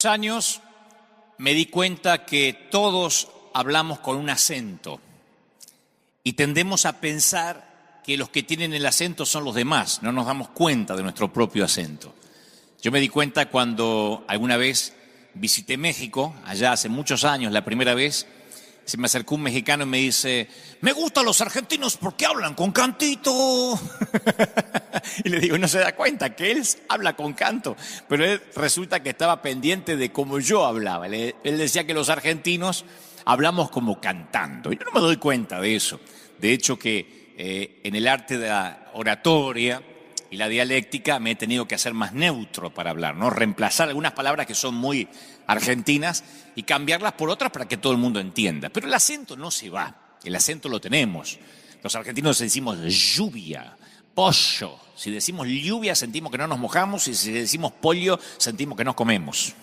Años me di cuenta que todos hablamos con un acento y tendemos a pensar que los que tienen el acento son los demás, no nos damos cuenta de nuestro propio acento. Yo me di cuenta cuando alguna vez visité México, allá hace muchos años, la primera vez, se me acercó un mexicano y me dice: me gustan los argentinos porque hablan con cantito. Y le digo, no se da cuenta que él habla con canto, pero él resulta que estaba pendiente de cómo yo hablaba. Él decía que los argentinos hablamos como cantando. Y yo no me doy cuenta de eso. De hecho que en el arte de la oratoria y la dialéctica me he tenido que hacer más neutro para hablar, ¿no? Reemplazar algunas palabras que son muy argentinas y cambiarlas por otras para que todo el mundo entienda. Pero el acento no se va, el acento lo tenemos. Los argentinos decimos lluvia, pollo. Si decimos lluvia sentimos que no nos mojamos y si decimos pollo sentimos que nos comemos.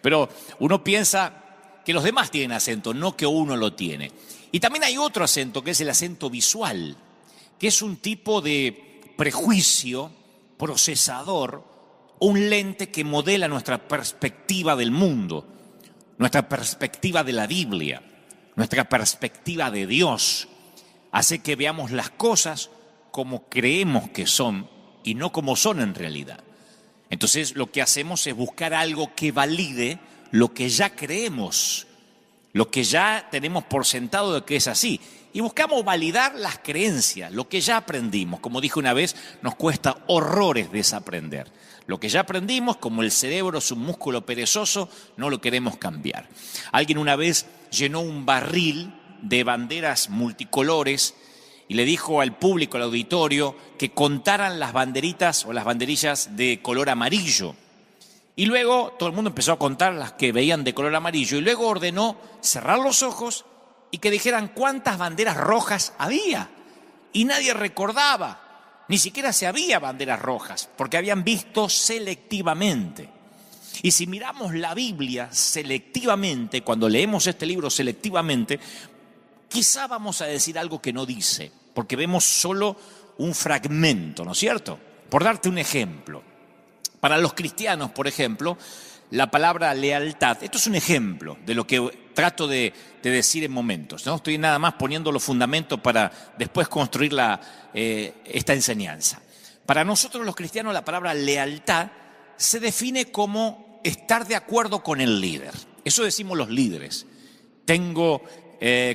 Pero uno piensa que los demás tienen acento, no que uno lo tiene. Y también hay otro acento que es el acento visual, que es un tipo de prejuicio procesador, un lente que modela nuestra perspectiva del mundo, nuestra perspectiva de la Biblia, nuestra perspectiva de Dios. Hace que veamos las cosas como creemos que son y no como son en realidad. Entonces lo que hacemos es buscar algo que valide lo que ya creemos, lo que ya tenemos por sentado de que es así. Y buscamos validar las creencias, lo que ya aprendimos. Como dije una vez, nos cuesta horrores desaprender. Lo que ya aprendimos, como el cerebro es un músculo perezoso, no lo queremos cambiar. Alguien una vez llenó un barril de banderas multicolores y le dijo al público, al auditorio, que contaran las banderitas o las banderillas de color amarillo. Y luego todo el mundo empezó a contar las que veían de color amarillo y luego ordenó cerrar los ojos y que dijeran cuántas banderas rojas había. Y nadie recordaba, ni siquiera se había banderas rojas, porque habían visto selectivamente. Y si miramos la Biblia selectivamente, cuando leemos este libro selectivamente, quizá vamos a decir algo que no dice, porque vemos solo un fragmento, ¿no es cierto? Por darte un ejemplo, para los cristianos, por ejemplo, la palabra lealtad, esto es un ejemplo de lo que trato de decir en momentos, ¿no? Estoy nada más poniendo los fundamentos para después construir esta enseñanza. Para nosotros los cristianos la palabra lealtad se define como estar de acuerdo con el líder. Eso decimos los líderes. Tengo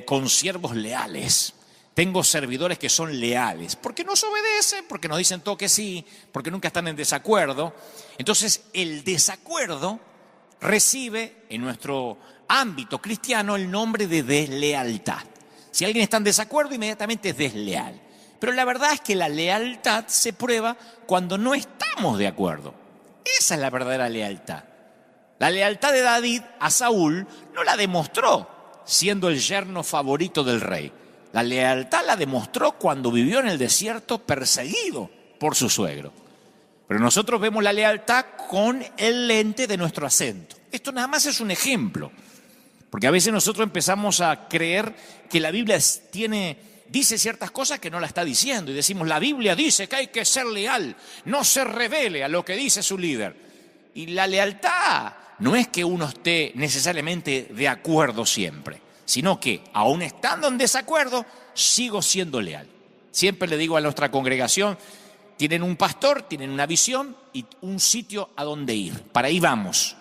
consiervos leales, tengo servidores que son leales, porque nos obedecen, porque nos dicen todo que sí, porque nunca están en desacuerdo. Entonces el desacuerdo recibe en nuestro ámbito cristiano el nombre de deslealtad. Si alguien está en desacuerdo, inmediatamente es desleal. Pero la verdad es que la lealtad se prueba cuando no estamos de acuerdo. Esa es la verdadera lealtad. La lealtad de David a Saúl no la demostró siendo el yerno favorito del rey. La lealtad la demostró cuando vivió en el desierto perseguido por su suegro. Pero nosotros vemos la lealtad con el lente de nuestro acento. Esto nada más es un ejemplo, porque a veces nosotros empezamos a creer que la Biblia dice ciertas cosas que no la está diciendo. Y decimos, la Biblia dice que hay que ser leal, no se revele a lo que dice su líder. Y la lealtad no es que uno esté necesariamente de acuerdo siempre, sino que, aun estando en desacuerdo, sigo siendo leal. Siempre le digo a nuestra congregación, tienen un pastor, tienen una visión y un sitio a donde ir. Para ahí vamos.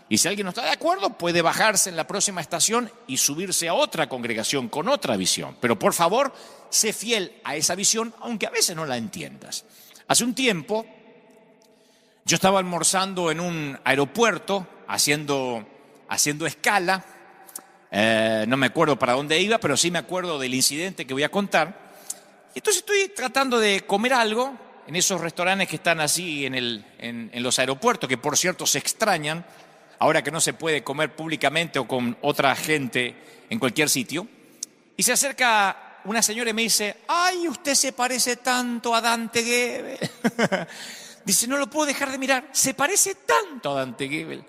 Y si alguien no está de acuerdo, puede bajarse en la próxima estación y subirse a otra congregación con otra visión. Pero por favor, sé fiel a esa visión, aunque a veces no la entiendas. Hace un tiempo, yo estaba almorzando en un aeropuerto, haciendo escala. No me acuerdo para dónde iba, pero sí me acuerdo del incidente que voy a contar. Entonces estoy tratando de comer algo en esos restaurantes que están así en los aeropuertos, que por cierto se extrañan, ahora que no se puede comer públicamente o con otra gente en cualquier sitio. Y se acerca una señora y me dice, ¡ay, usted se parece tanto a Dante Gebel! Dice, no lo puedo dejar de mirar, se parece tanto a Dante Gebel.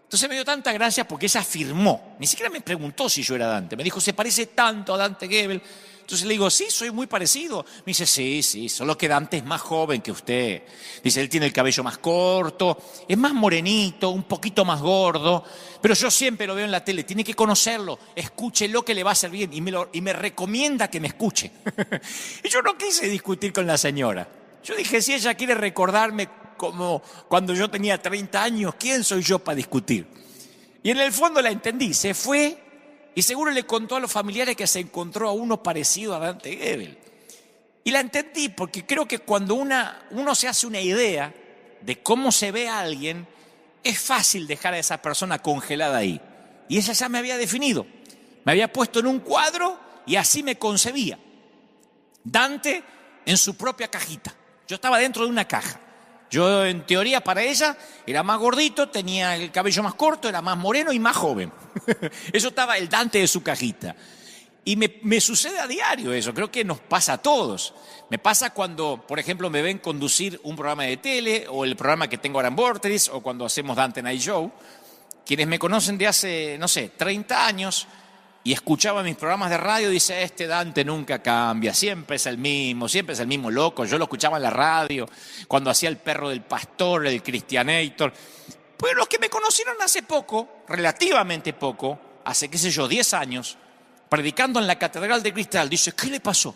Entonces me dio tanta gracia porque ella afirmó, ni siquiera me preguntó si yo era Dante, me dijo, se parece tanto a Dante Gebel. Entonces le digo, sí, soy muy parecido. Me dice, sí, solo que Dante es más joven que usted. Dice, él tiene el cabello más corto, es más morenito, un poquito más gordo, pero yo siempre lo veo en la tele, tiene que conocerlo, escúchelo que le va a hacer bien, y me recomienda que me escuche. Y yo no quise discutir con la señora. Yo dije, si ella quiere recordarme como cuando yo tenía 30 años, ¿quién soy yo para discutir? Y en el fondo la entendí, se fue y seguro le contó a los familiares que se encontró a uno parecido a Dante Gebel. Y la entendí porque creo que cuando uno se hace una idea de cómo se ve a alguien, es fácil dejar a esa persona congelada ahí. Y ella ya me había definido, me había puesto en un cuadro y así me concebía. Dante en su propia cajita. Yo estaba dentro de una caja. Yo, en teoría, para ella, era más gordito, tenía el cabello más corto, era más moreno y más joven. Eso estaba el Dante de su cajita. Y me sucede a diario eso, creo que nos pasa a todos. Me pasa cuando, por ejemplo, me ven conducir un programa de tele, o el programa que tengo ahora en Vorterix, o cuando hacemos Dante Night Show. Quienes me conocen de hace, 30 años, y escuchaba mis programas de radio, dice, este Dante nunca cambia, siempre es el mismo loco. Yo lo escuchaba en la radio, cuando hacía El perro del pastor, el Cristianator. Pues los que me conocieron hace poco, relativamente poco, hace, 10 años, predicando en la Catedral de Cristal, dice, ¿qué le pasó?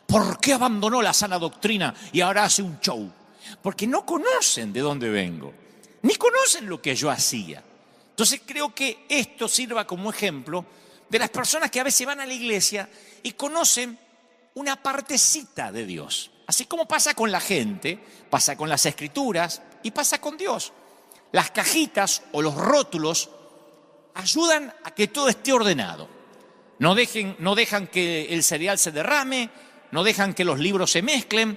¿Por qué abandonó la sana doctrina y ahora hace un show? Porque no conocen de dónde vengo, ni conocen lo que yo hacía. Entonces creo que esto sirva como ejemplo de las personas que a veces van a la iglesia y conocen una partecita de Dios. Así como pasa con la gente, pasa con las escrituras y pasa con Dios. Las cajitas o los rótulos ayudan a que todo esté ordenado. No dejan que el cereal se derrame, no dejan que los libros se mezclen.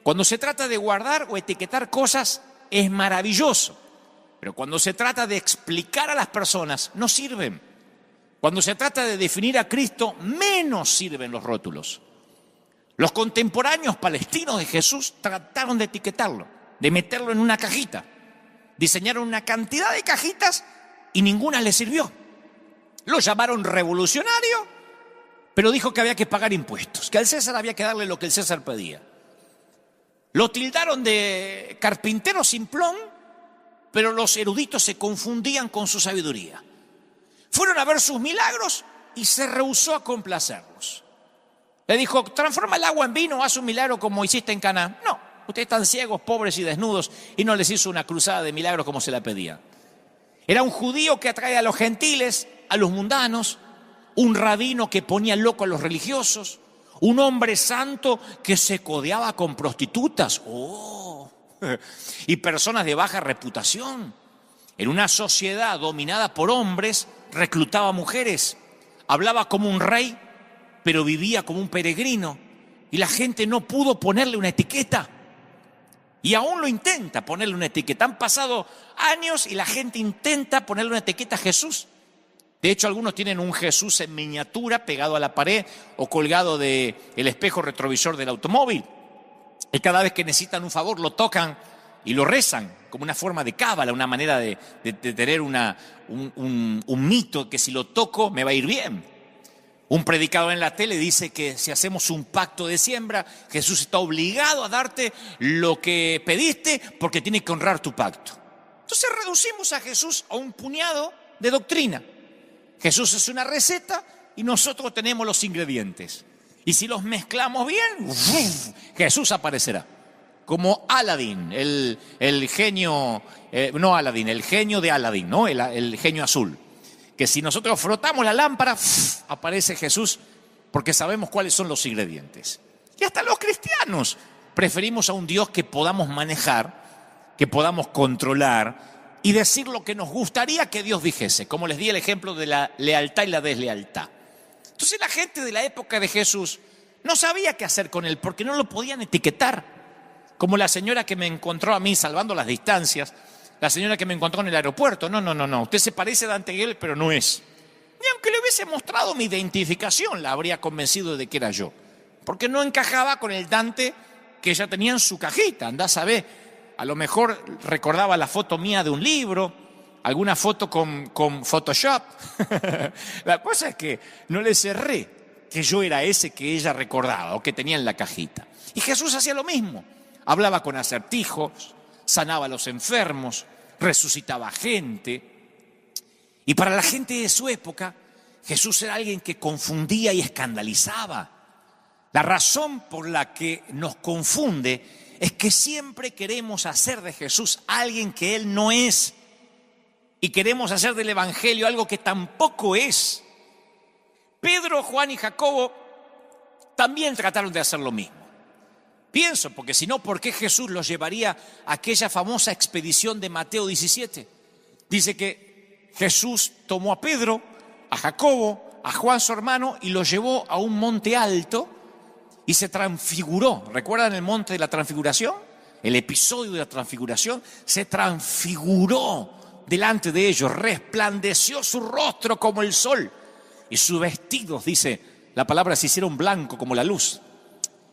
Cuando se trata de guardar o etiquetar cosas, es maravilloso. Pero cuando se trata de explicar a las personas, no sirven. Cuando se trata de definir a Cristo, menos sirven los rótulos. Los contemporáneos palestinos de Jesús trataron de etiquetarlo, de meterlo en una cajita. Diseñaron una cantidad de cajitas y ninguna le sirvió. Lo llamaron revolucionario, pero dijo que había que pagar impuestos, que al César había que darle lo que el César pedía. Lo tildaron de carpintero simplón, pero los eruditos se confundían con su sabiduría. Fueron a ver sus milagros y se rehusó a complacerlos. Le dijo, transforma el agua en vino, haz un milagro como hiciste en Caná. No, ustedes están ciegos, pobres y desnudos, y no les hizo una cruzada de milagros como se la pedía. Era un judío que atrae a los gentiles, a los mundanos, un rabino que ponía loco a los religiosos, un hombre santo que se codeaba con prostitutas y personas de baja reputación. En una sociedad dominada por hombres, reclutaba mujeres, hablaba como un rey, pero vivía como un peregrino, y la gente no pudo ponerle una etiqueta. Y aún lo intenta ponerle una etiqueta. Han pasado años y la gente intenta ponerle una etiqueta a Jesús. De hecho, algunos tienen un Jesús en miniatura pegado a la pared o colgado del espejo retrovisor del automóvil. Y cada vez que necesitan un favor lo tocan y lo rezan como una forma de cábala, una manera de tener un mito que si lo toco me va a ir bien. Un predicador en la tele dice que si hacemos un pacto de siembra, Jesús está obligado a darte lo que pediste porque tiene que honrar tu pacto. Entonces reducimos a Jesús a un puñado de doctrina. Jesús es una receta y nosotros tenemos los ingredientes. Y si los mezclamos bien, Jesús aparecerá. Como Aladín, el genio, no Aladín, el genio de Aladín, ¿no? El genio azul. Que si nosotros frotamos la lámpara, aparece Jesús porque sabemos cuáles son los ingredientes. Y hasta los cristianos preferimos a un Dios que podamos manejar, que podamos controlar y decir lo que nos gustaría que Dios dijese, como les di el ejemplo de la lealtad y la deslealtad. Entonces la gente de la época de Jesús no sabía qué hacer con él porque no lo podían etiquetar. Como la señora que me encontró a mí salvando las distancias, la señora que me encontró en el aeropuerto. No, usted se parece a Dante Gebel, pero no es. Ni aunque le hubiese mostrado mi identificación, la habría convencido de que era yo. Porque no encajaba con el Dante que ella tenía en su cajita. Andá a saber, a lo mejor recordaba la foto mía de un libro, alguna foto con Photoshop. La cosa es que no le cerré. que yo era ese que ella recordaba o que tenía en la cajita. Y Jesús hacía lo mismo. Hablaba con acertijos, sanaba a los enfermos, resucitaba gente. Y para la gente de su época, Jesús era alguien que confundía y escandalizaba. La razón por la que nos confunde es que siempre queremos hacer de Jesús alguien que Él no es. Y queremos hacer del Evangelio algo que tampoco es. Pedro, Juan y Jacobo también trataron de hacer lo mismo. Pienso, porque si no, ¿por qué Jesús los llevaría a aquella famosa expedición de Mateo 17? Dice que Jesús tomó a Pedro, a Jacobo, a Juan su hermano y los llevó a un monte alto y se transfiguró. ¿Recuerdan el monte de la transfiguración? El episodio de la transfiguración. Se transfiguró delante de ellos, resplandeció su rostro como el sol y sus vestidos, dice la palabra, se hicieron blanco como la luz.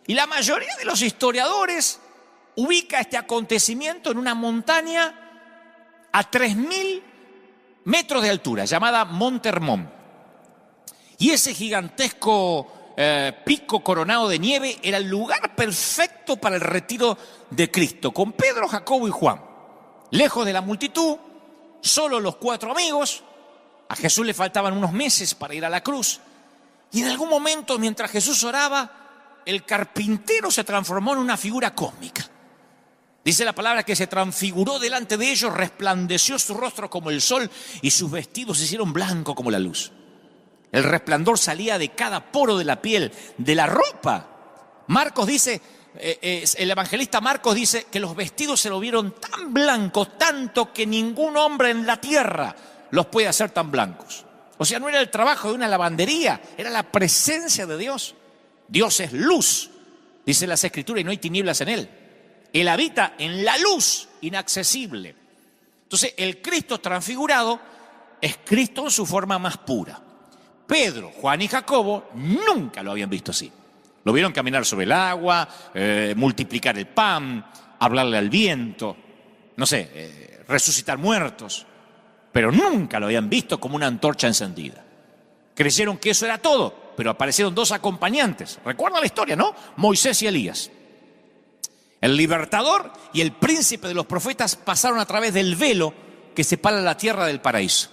Y la mayoría de los historiadores ubica este acontecimiento en una montaña a 3.000 metros de altura, llamada Monte Hermón. Y ese gigantesco pico coronado de nieve era el lugar perfecto para el retiro de Cristo, con Pedro, Jacobo y Juan. Lejos de la multitud, solo los 4 amigos. A Jesús le faltaban unos meses para ir a la cruz. Y en algún momento, mientras Jesús oraba, el carpintero se transformó en una figura cósmica. Dice la palabra que se transfiguró delante de ellos, resplandeció su rostro como el sol y sus vestidos se hicieron blancos como la luz. El resplandor salía de cada poro de la piel, de la ropa. Marcos dice, el evangelista Marcos dice que los vestidos se lo vieron tan blancos, tanto que ningún hombre en la tierra los puede hacer tan blancos. O sea, no era el trabajo de una lavandería, era la presencia de Dios. Dios es luz, dice las Escrituras, y no hay tinieblas en Él. Él habita en la luz inaccesible. Entonces, el Cristo transfigurado es Cristo en su forma más pura. Pedro, Juan y Jacobo nunca lo habían visto así. Lo vieron caminar sobre el agua, multiplicar el pan, hablarle al viento, no sé, resucitar muertos. Pero nunca lo habían visto como una antorcha encendida. Creyeron que eso era todo, pero aparecieron 2 acompañantes. ¿Recuerdan la historia, no? Moisés y Elías. El libertador y el príncipe de los profetas pasaron a través del velo que separa la tierra del paraíso.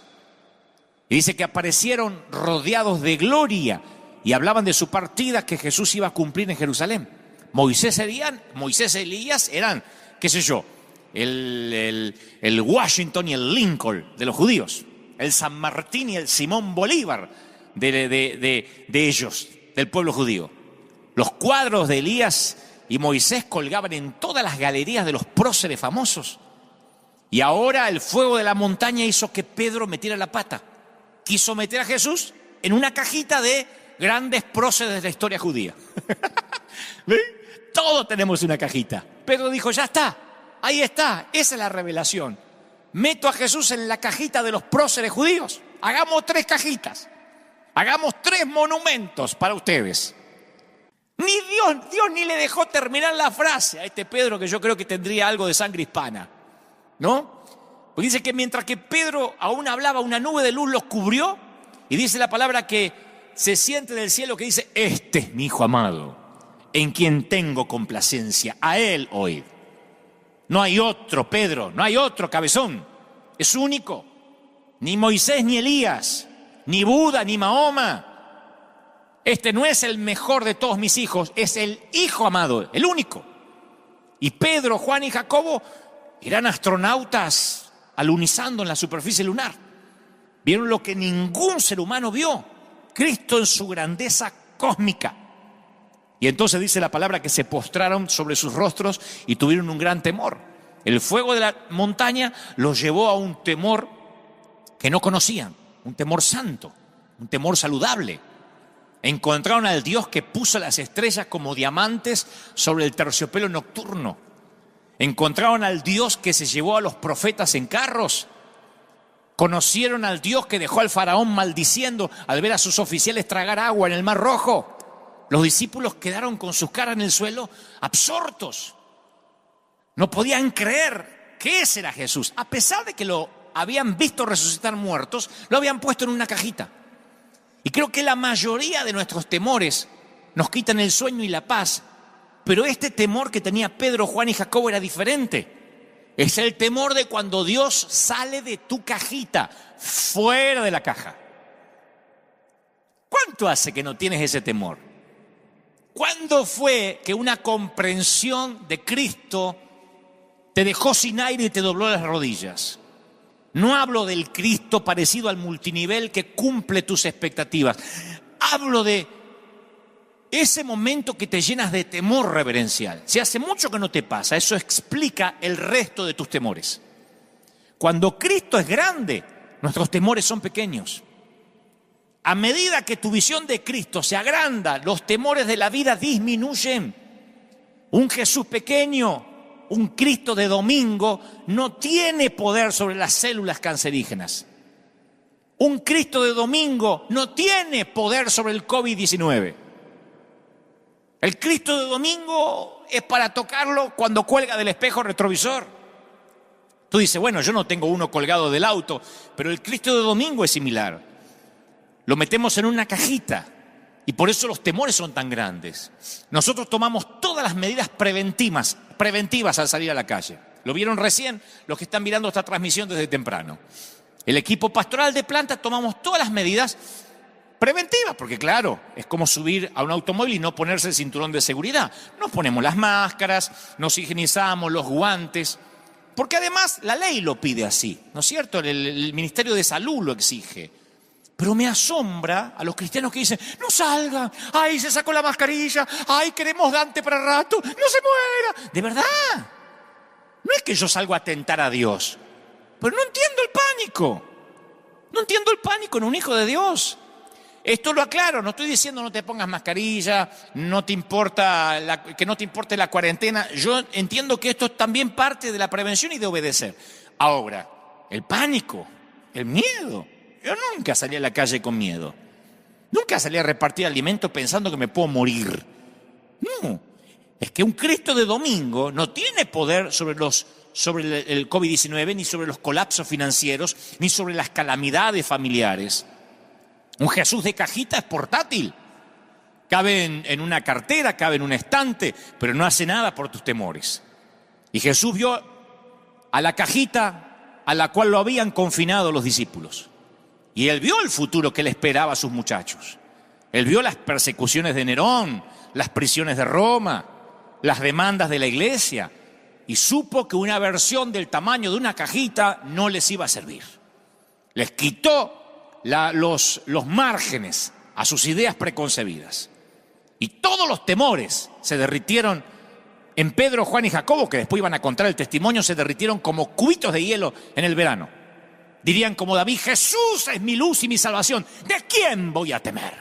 Y dice que aparecieron rodeados de gloria y hablaban de su partida que Jesús iba a cumplir en Jerusalén. Moisés y Elías eran, qué sé yo, el Washington y el Lincoln de los judíos, el San Martín y el Simón Bolívar de ellos, del pueblo judío. Los cuadros de Elías y Moisés colgaban en todas las galerías de los próceres famosos. Y ahora el fuego de la montaña hizo que Pedro metiera la pata. Quiso meter a Jesús en una cajita de grandes próceres de la historia judía. ¿Ven? Todos tenemos una cajita. Pedro dijo, ya está, ahí está, esa es la revelación. Meto a Jesús en la cajita de los próceres judíos. Hagamos 3 cajitas. Hagamos 3 monumentos para ustedes. Ni Dios ni le dejó terminar la frase a este Pedro, que yo creo que tendría algo de sangre hispana, ¿no? Porque dice que mientras que Pedro aún hablaba, una nube de luz los cubrió, y dice la palabra que se siente del cielo que dice, este es mi hijo amado, en quien tengo complacencia, a él oíd. No hay otro Pedro, no hay otro cabezón, es único. Ni Moisés ni Elías, ni Buda ni Mahoma. Este no es el mejor de todos mis hijos, es el hijo amado, el único. Y Pedro, Juan y Jacobo eran astronautas alunizando en la superficie lunar. Vieron lo que ningún ser humano vio, Cristo en su grandeza cósmica. Y entonces dice la palabra que se postraron sobre sus rostros y tuvieron un gran temor. El fuego de la montaña los llevó a un temor que no conocían, un temor santo, un temor saludable. Encontraron al Dios que puso las estrellas como diamantes sobre el terciopelo nocturno. Encontraron al Dios que se llevó a los profetas en carros. Conocieron al Dios que dejó al faraón maldiciendo al ver a sus oficiales tragar agua en el Mar Rojo. Los discípulos quedaron con sus caras en el suelo absortos. No podían creer que ese era Jesús. A pesar de que lo habían visto resucitar muertos, lo habían puesto en una cajita. Y creo que la mayoría de nuestros temores nos quitan el sueño y la paz, pero este temor que tenía Pedro, Juan y Jacobo era diferente. Es el temor de cuando Dios sale de tu cajita, fuera de la caja. ¿Cuánto hace que no tienes ese temor? ¿Cuándo fue que una comprensión de Cristo te dejó sin aire y te dobló las rodillas? No hablo del Cristo parecido al multinivel que cumple tus expectativas. Hablo de ese momento que te llenas de temor reverencial. Si hace mucho que no te pasa, eso explica el resto de tus temores. Cuando Cristo es grande, nuestros temores son pequeños. A medida que tu visión de Cristo se agranda, los temores de la vida disminuyen. Un Jesús pequeño, un Cristo de domingo, no tiene poder sobre las células cancerígenas. Un Cristo de domingo no tiene poder sobre el COVID-19. El Cristo de domingo es para tocarlo cuando cuelga del espejo retrovisor. Tú dices, bueno, yo no tengo uno colgado del auto, pero el Cristo de domingo es similar. Lo metemos en una cajita y por eso los temores son tan grandes. Nosotros tomamos todas las medidas preventivas al salir a la calle. Lo vieron recién los que están mirando esta transmisión desde temprano. El equipo pastoral de planta tomamos todas las medidas preventivas, porque claro, es como subir a un automóvil y no ponerse el cinturón de seguridad. Nos ponemos las máscaras, nos higienizamos, los guantes, porque además la ley lo pide así, ¿no es cierto? El Ministerio de Salud lo exige. Pero me asombra a los cristianos que dicen, no salgan, ay, se sacó la mascarilla, ay, queremos Dante para rato, no se muera. De verdad, no es que yo salgo a tentar a Dios, pero no entiendo el pánico. No entiendo el pánico en un hijo de Dios. Esto lo aclaro, no estoy diciendo no te pongas mascarilla, no te importa que no te importe la cuarentena. Yo entiendo que esto es también parte de la prevención y de obedecer. Ahora, el pánico, el miedo. Yo nunca salí a la calle con miedo. Nunca salí a repartir alimento pensando que me puedo morir. No, es que un Cristo de domingo no tiene poder sobre el COVID-19, ni sobre los colapsos financieros, ni sobre las calamidades familiares. Un Jesús de cajita es portátil. Cabe en una cartera, cabe en un estante, pero no hace nada por tus temores. Y Jesús vio a la cajita a la cual lo habían confinado los discípulos. Y él vio el futuro que le esperaba a sus muchachos. Él vio las persecuciones de Nerón, las prisiones de Roma, las demandas de la iglesia. Y supo que una versión del tamaño de una cajita no les iba a servir. Les quitó los márgenes a sus ideas preconcebidas. Y todos los temores se derritieron en Pedro, Juan y Jacobo, que después iban a contar el testimonio, se derritieron como cubitos de hielo en el verano. Dirían como David, Jesús es mi luz y mi salvación. ¿De quién voy a temer?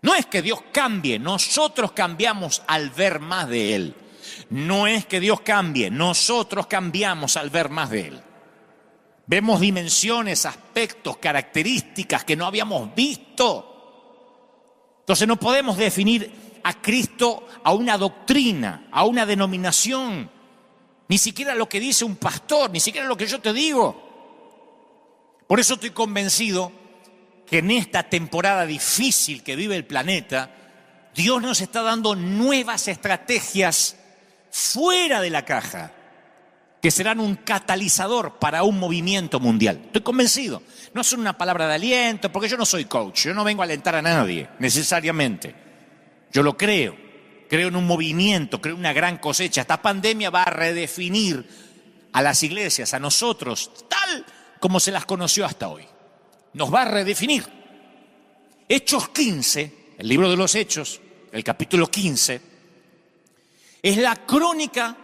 No es que Dios cambie, nosotros cambiamos al ver más de Él. No es que Dios cambie, nosotros cambiamos al ver más de Él. Vemos dimensiones, aspectos, características que no habíamos visto. Entonces no podemos definir a Cristo a una doctrina, a una denominación, ni siquiera lo que dice un pastor, ni siquiera lo que yo te digo. Por eso estoy convencido que en esta temporada difícil que vive el planeta, Dios nos está dando nuevas estrategias fuera de la caja, que serán un catalizador para un movimiento mundial. Estoy convencido. No es una palabra de aliento, porque yo no soy coach, yo no vengo a alentar a nadie, necesariamente. Yo lo creo en un movimiento, creo en una gran cosecha. Esta pandemia va a redefinir a las iglesias, a nosotros, tal como se las conoció hasta hoy. Nos va a redefinir. Hechos 15, el libro de los Hechos, el capítulo 15, es la crónica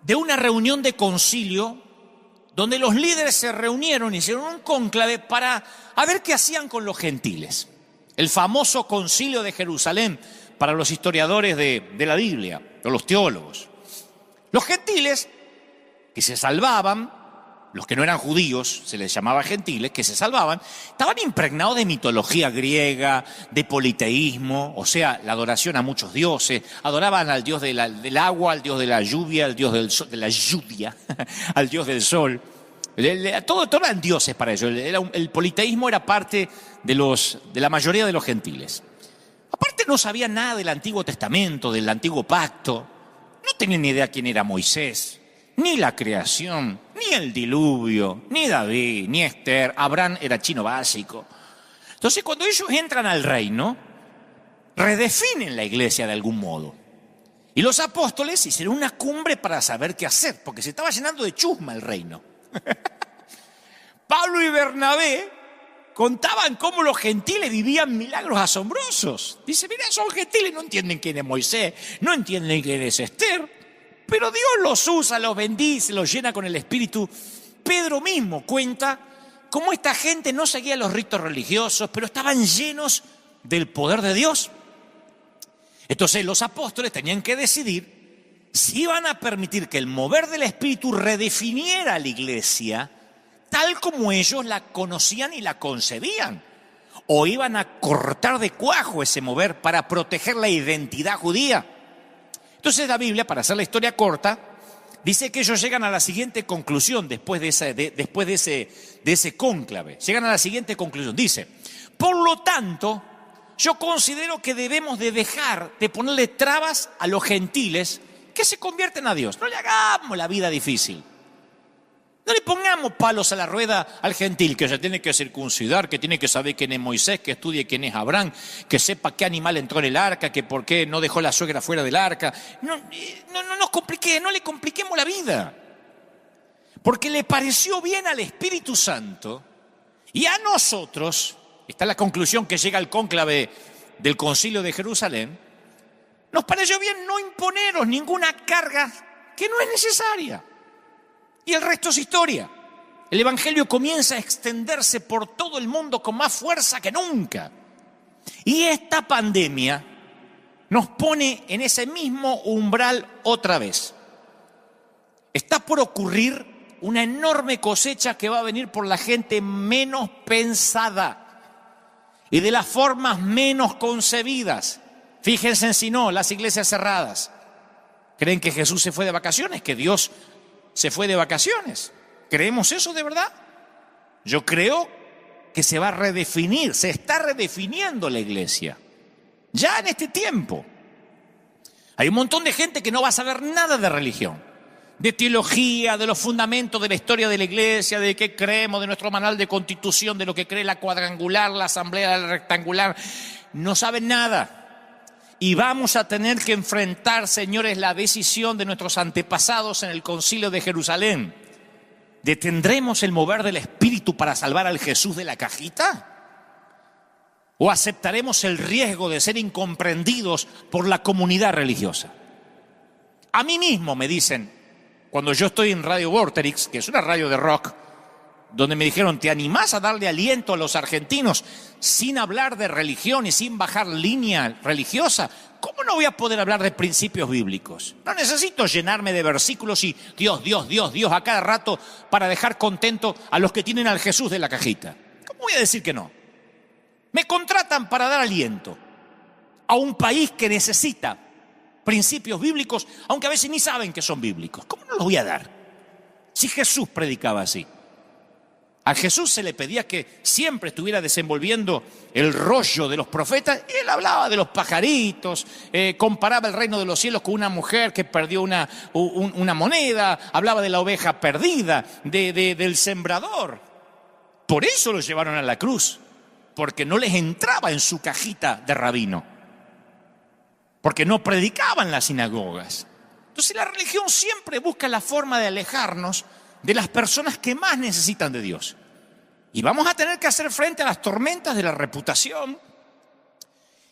de una reunión de concilio donde los líderes se reunieron, hicieron un cónclave para ver qué hacían con los gentiles. El famoso concilio de Jerusalén para los historiadores de la Biblia, o los teólogos. Los gentiles que se salvaban, los que no eran judíos, se les llamaba gentiles, que se salvaban, estaban impregnados de mitología griega, de politeísmo, o sea, la adoración a muchos dioses. Adoraban al dios del agua, al dios de la lluvia, al dios del sol, al dios del sol. Todo eran dioses para ellos. El politeísmo era parte de la mayoría de los gentiles. Aparte no sabían nada del Antiguo Testamento, del Antiguo Pacto. No tenían ni idea quién era Moisés, ni la creación, ni el diluvio, ni David, ni Esther. Abraham era chino básico. Entonces cuando ellos entran al reino, redefinen la iglesia de algún modo. Y los apóstoles hicieron una cumbre para saber qué hacer, porque se estaba llenando de chusma el reino. Pablo y Bernabé contaban cómo los gentiles vivían milagros asombrosos. Dice, mira, son gentiles, no entienden quién es Moisés, no entienden quién es Esther, pero Dios los usa, los bendice, los llena con el Espíritu. Pedro mismo cuenta cómo esta gente no seguía los ritos religiosos, pero estaban llenos del poder de Dios. Entonces los apóstoles tenían que decidir si iban a permitir que el mover del Espíritu redefiniera la iglesia tal como ellos la conocían y la concebían, o iban a cortar de cuajo ese mover para proteger la identidad judía. Entonces la Biblia, para hacer la historia corta, dice que ellos llegan a la siguiente conclusión después de ese cónclave. Llegan a la siguiente conclusión. Dice, por lo tanto, yo considero que debemos de dejar de ponerle trabas a los gentiles que se convierten a Dios. No le hagamos la vida difícil. No le pongamos palos a la rueda al gentil, que se tiene que circuncidar, que tiene que saber quién es Moisés, que estudie quién es Abraham, que sepa qué animal entró en el arca, que por qué no dejó la suegra fuera del arca. No le compliquemos la vida. Porque le pareció bien al Espíritu Santo y a nosotros. Esta es la conclusión que llega al cónclave del Concilio de Jerusalén. Nos pareció bien no imponeros ninguna carga que no es necesaria. Y el resto es historia. El Evangelio comienza a extenderse por todo el mundo con más fuerza que nunca. Y esta pandemia nos pone en ese mismo umbral otra vez. Está por ocurrir una enorme cosecha que va a venir por la gente menos pensada y de las formas menos concebidas. Fíjense en si no, las iglesias cerradas. ¿Creen que Jesús se fue de vacaciones? ¿Que Dios se fue de vacaciones? ¿Creemos eso de verdad? Yo creo que se va a redefinir, se está redefiniendo la iglesia. Ya en este tiempo. Hay un montón de gente que no va a saber nada de religión, de teología, de los fundamentos de la historia de la iglesia, de qué creemos, de nuestro manual de constitución, de lo que cree la cuadrangular, la asamblea rectangular. No saben nada. Y vamos a tener que enfrentar, señores, la decisión de nuestros antepasados en el Concilio de Jerusalén. ¿Detendremos el mover del Espíritu para salvar al Jesús de la cajita? ¿O aceptaremos el riesgo de ser incomprendidos por la comunidad religiosa? A mí mismo me dicen, cuando yo estoy en Radio Vorterix, que es una radio de rock, donde me dijeron, ¿te animás a darle aliento a los argentinos sin hablar de religión y sin bajar línea religiosa? ¿Cómo no voy a poder hablar de principios bíblicos? No necesito llenarme de versículos y Dios a cada rato para dejar contento a los que tienen al Jesús de la cajita. ¿Cómo voy a decir que no? Me contratan para dar aliento a un país que necesita principios bíblicos, aunque a veces ni saben que son bíblicos. ¿Cómo no los voy a dar? Si Jesús predicaba así. A Jesús se le pedía que siempre estuviera desenvolviendo el rollo de los profetas. Y él hablaba de los pajaritos, comparaba el reino de los cielos con una mujer que perdió una moneda, hablaba de la oveja perdida, del sembrador. Por eso los llevaron a la cruz, porque no les entraba en su cajita de rabino, porque no predicaban las sinagogas. Entonces la religión siempre busca la forma de alejarnos de las personas que más necesitan de Dios. Y vamos a tener que hacer frente a las tormentas de la reputación.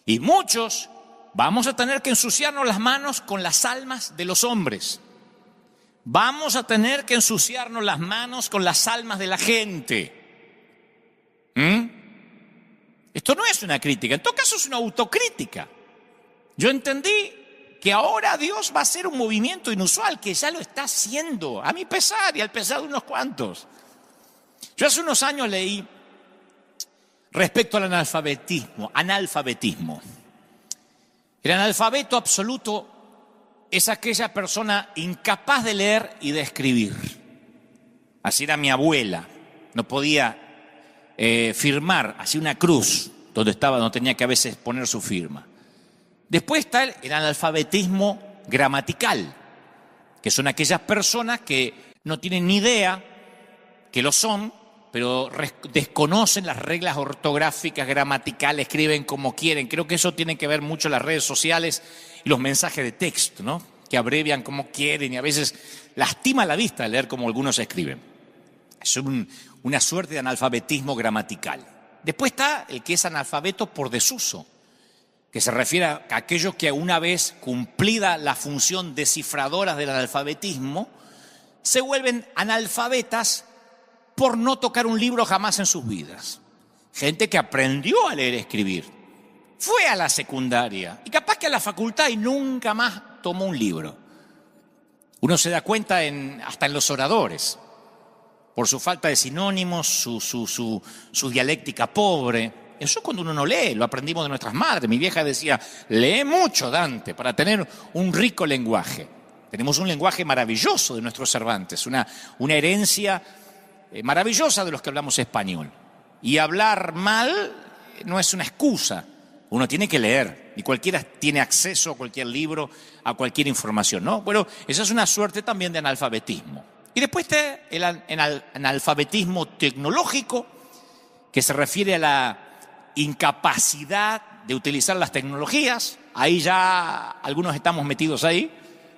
Y muchos vamos a tener que ensuciarnos las manos con las almas de los hombres. Vamos a tener que ensuciarnos las manos con las almas de la gente. Esto no es una crítica, en todo caso es una autocrítica. Yo entendí que ahora Dios va a hacer un movimiento inusual, que ya lo está haciendo, a mi pesar y al pesar de unos cuantos. Yo hace unos años leí respecto al analfabetismo. El analfabeto absoluto es aquella persona incapaz de leer y de escribir. Así era mi abuela. No podía firmar, hacía una cruz donde estaba, no tenía que a veces poner su firma. Después está el analfabetismo gramatical, que son aquellas personas que no tienen ni idea que lo son, pero desconocen las reglas ortográficas, gramaticales, escriben como quieren. Creo que eso tiene que ver mucho las redes sociales y los mensajes de texto, ¿no? Que abrevian como quieren y a veces lastima la vista leer como algunos escriben. Es una suerte de analfabetismo gramatical. Después está el que es analfabeto por desuso, que se refiere a aquellos que una vez cumplida la función descifradora del analfabetismo, se vuelven analfabetas por no tocar un libro jamás en sus vidas. Gente que aprendió a leer y escribir, fue a la secundaria y capaz que a la facultad y nunca más tomó un libro. Uno se da cuenta hasta en los oradores, por su falta de sinónimos, su dialéctica pobre. Eso cuando uno no lee, lo aprendimos de nuestras madres. Mi vieja decía, lee mucho, Dante, para tener un rico lenguaje. Tenemos un lenguaje maravilloso de nuestros Cervantes, una herencia maravillosa de los que hablamos español. Y hablar mal no es una excusa. Uno tiene que leer y cualquiera tiene acceso a cualquier libro, a cualquier información, ¿no? Bueno, esa es una suerte también de analfabetismo. Y después está el analfabetismo tecnológico, que se refiere a la incapacidad de utilizar las tecnologías. Ahí ya algunos estamos metidos ahí,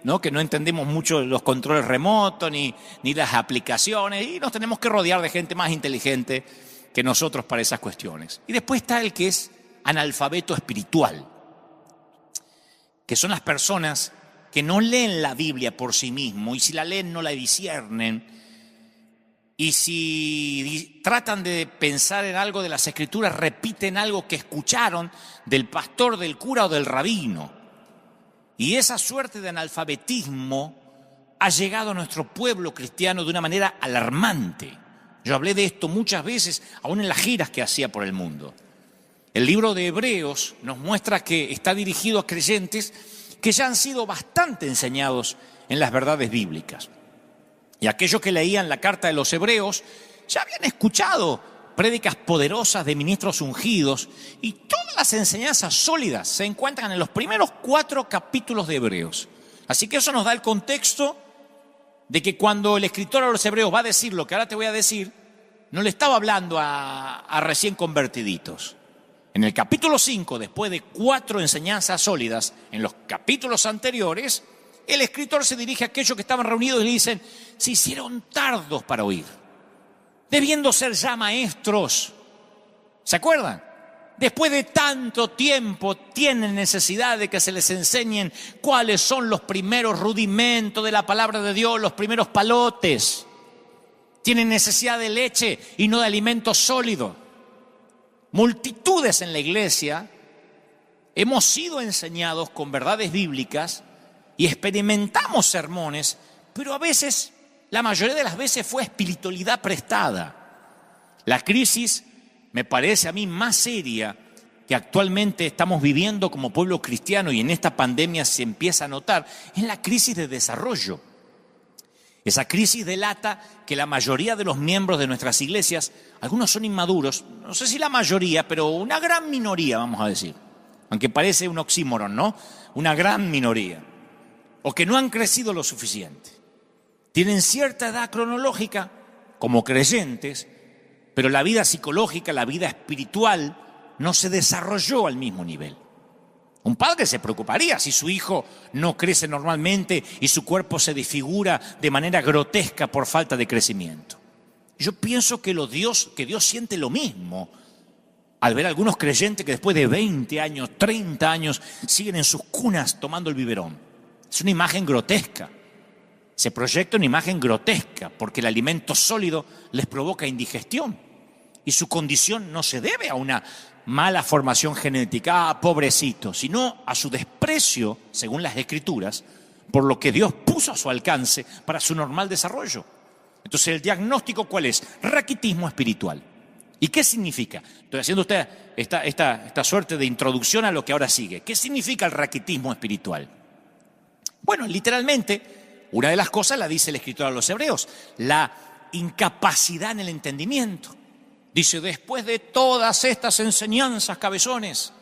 ¿no? Que no entendemos mucho los controles remotos ni las aplicaciones y nos tenemos que rodear de gente más inteligente que nosotros para esas cuestiones. Y después está el que es analfabeto espiritual, que son las personas que no leen la Biblia por sí mismos y si la leen no la disciernen y si tratan de pensar en algo de las Escrituras repiten algo que escucharon del pastor, del cura o del rabino. Y esa suerte de analfabetismo ha llegado a nuestro pueblo cristiano de una manera alarmante. Yo hablé de esto muchas veces, aún en las giras que hacía por el mundo. El libro de Hebreos nos muestra que está dirigido a creyentes que ya han sido bastante enseñados en las verdades bíblicas. Y aquellos que leían la carta de los Hebreos ya habían escuchado prédicas poderosas de ministros ungidos y todas las enseñanzas sólidas se encuentran en los primeros 4 capítulos de Hebreos. Así que eso nos da el contexto de que cuando el escritor a los Hebreos va a decir lo que ahora te voy a decir, no le estaba hablando a recién convertiditos. En el capítulo 5, después de 4 enseñanzas sólidas, en los capítulos anteriores, el escritor se dirige a aquellos que estaban reunidos y le dicen, se hicieron tardos para oír, debiendo ser ya maestros. ¿Se acuerdan? Después de tanto tiempo tienen necesidad de que se les enseñen cuáles son los primeros rudimentos de la palabra de Dios, los primeros palotes. Tienen necesidad de leche y no de alimento sólido. Multitudes en la iglesia hemos sido enseñados con verdades bíblicas y experimentamos sermones, pero a veces, la mayoría de las veces fue espiritualidad prestada. La crisis me parece a mí más seria que actualmente estamos viviendo como pueblo cristiano y en esta pandemia se empieza a notar, es la crisis de desarrollo. Esa crisis delata que la mayoría de los miembros de nuestras iglesias, algunos son inmaduros, no sé si la mayoría, pero una gran minoría, vamos a decir, aunque parece un oxímoron, ¿no? Una gran minoría, o que no han crecido lo suficiente. Tienen cierta edad cronológica como creyentes, pero la vida psicológica, la vida espiritual no se desarrolló al mismo nivel. Un padre se preocuparía si su hijo no crece normalmente y su cuerpo se desfigura de manera grotesca por falta de crecimiento. Yo pienso que Dios siente lo mismo al ver a algunos creyentes que después de 20 años, 30 años, siguen en sus cunas tomando el biberón. Es una imagen grotesca. Se proyecta una imagen grotesca porque el alimento sólido les provoca indigestión y su condición no se debe a una mala formación genética, pobrecito, sino a su desprecio, según las Escrituras, por lo que Dios puso a su alcance para su normal desarrollo. Entonces, ¿el diagnóstico cuál es? Raquitismo espiritual. ¿Y qué significa? Estoy haciendo esta suerte de introducción a lo que ahora sigue. ¿Qué significa el raquitismo espiritual? Bueno, literalmente, una de las cosas la dice el escritor a los Hebreos, la incapacidad en el entendimiento. Dice, después de todas estas enseñanzas, cabezones,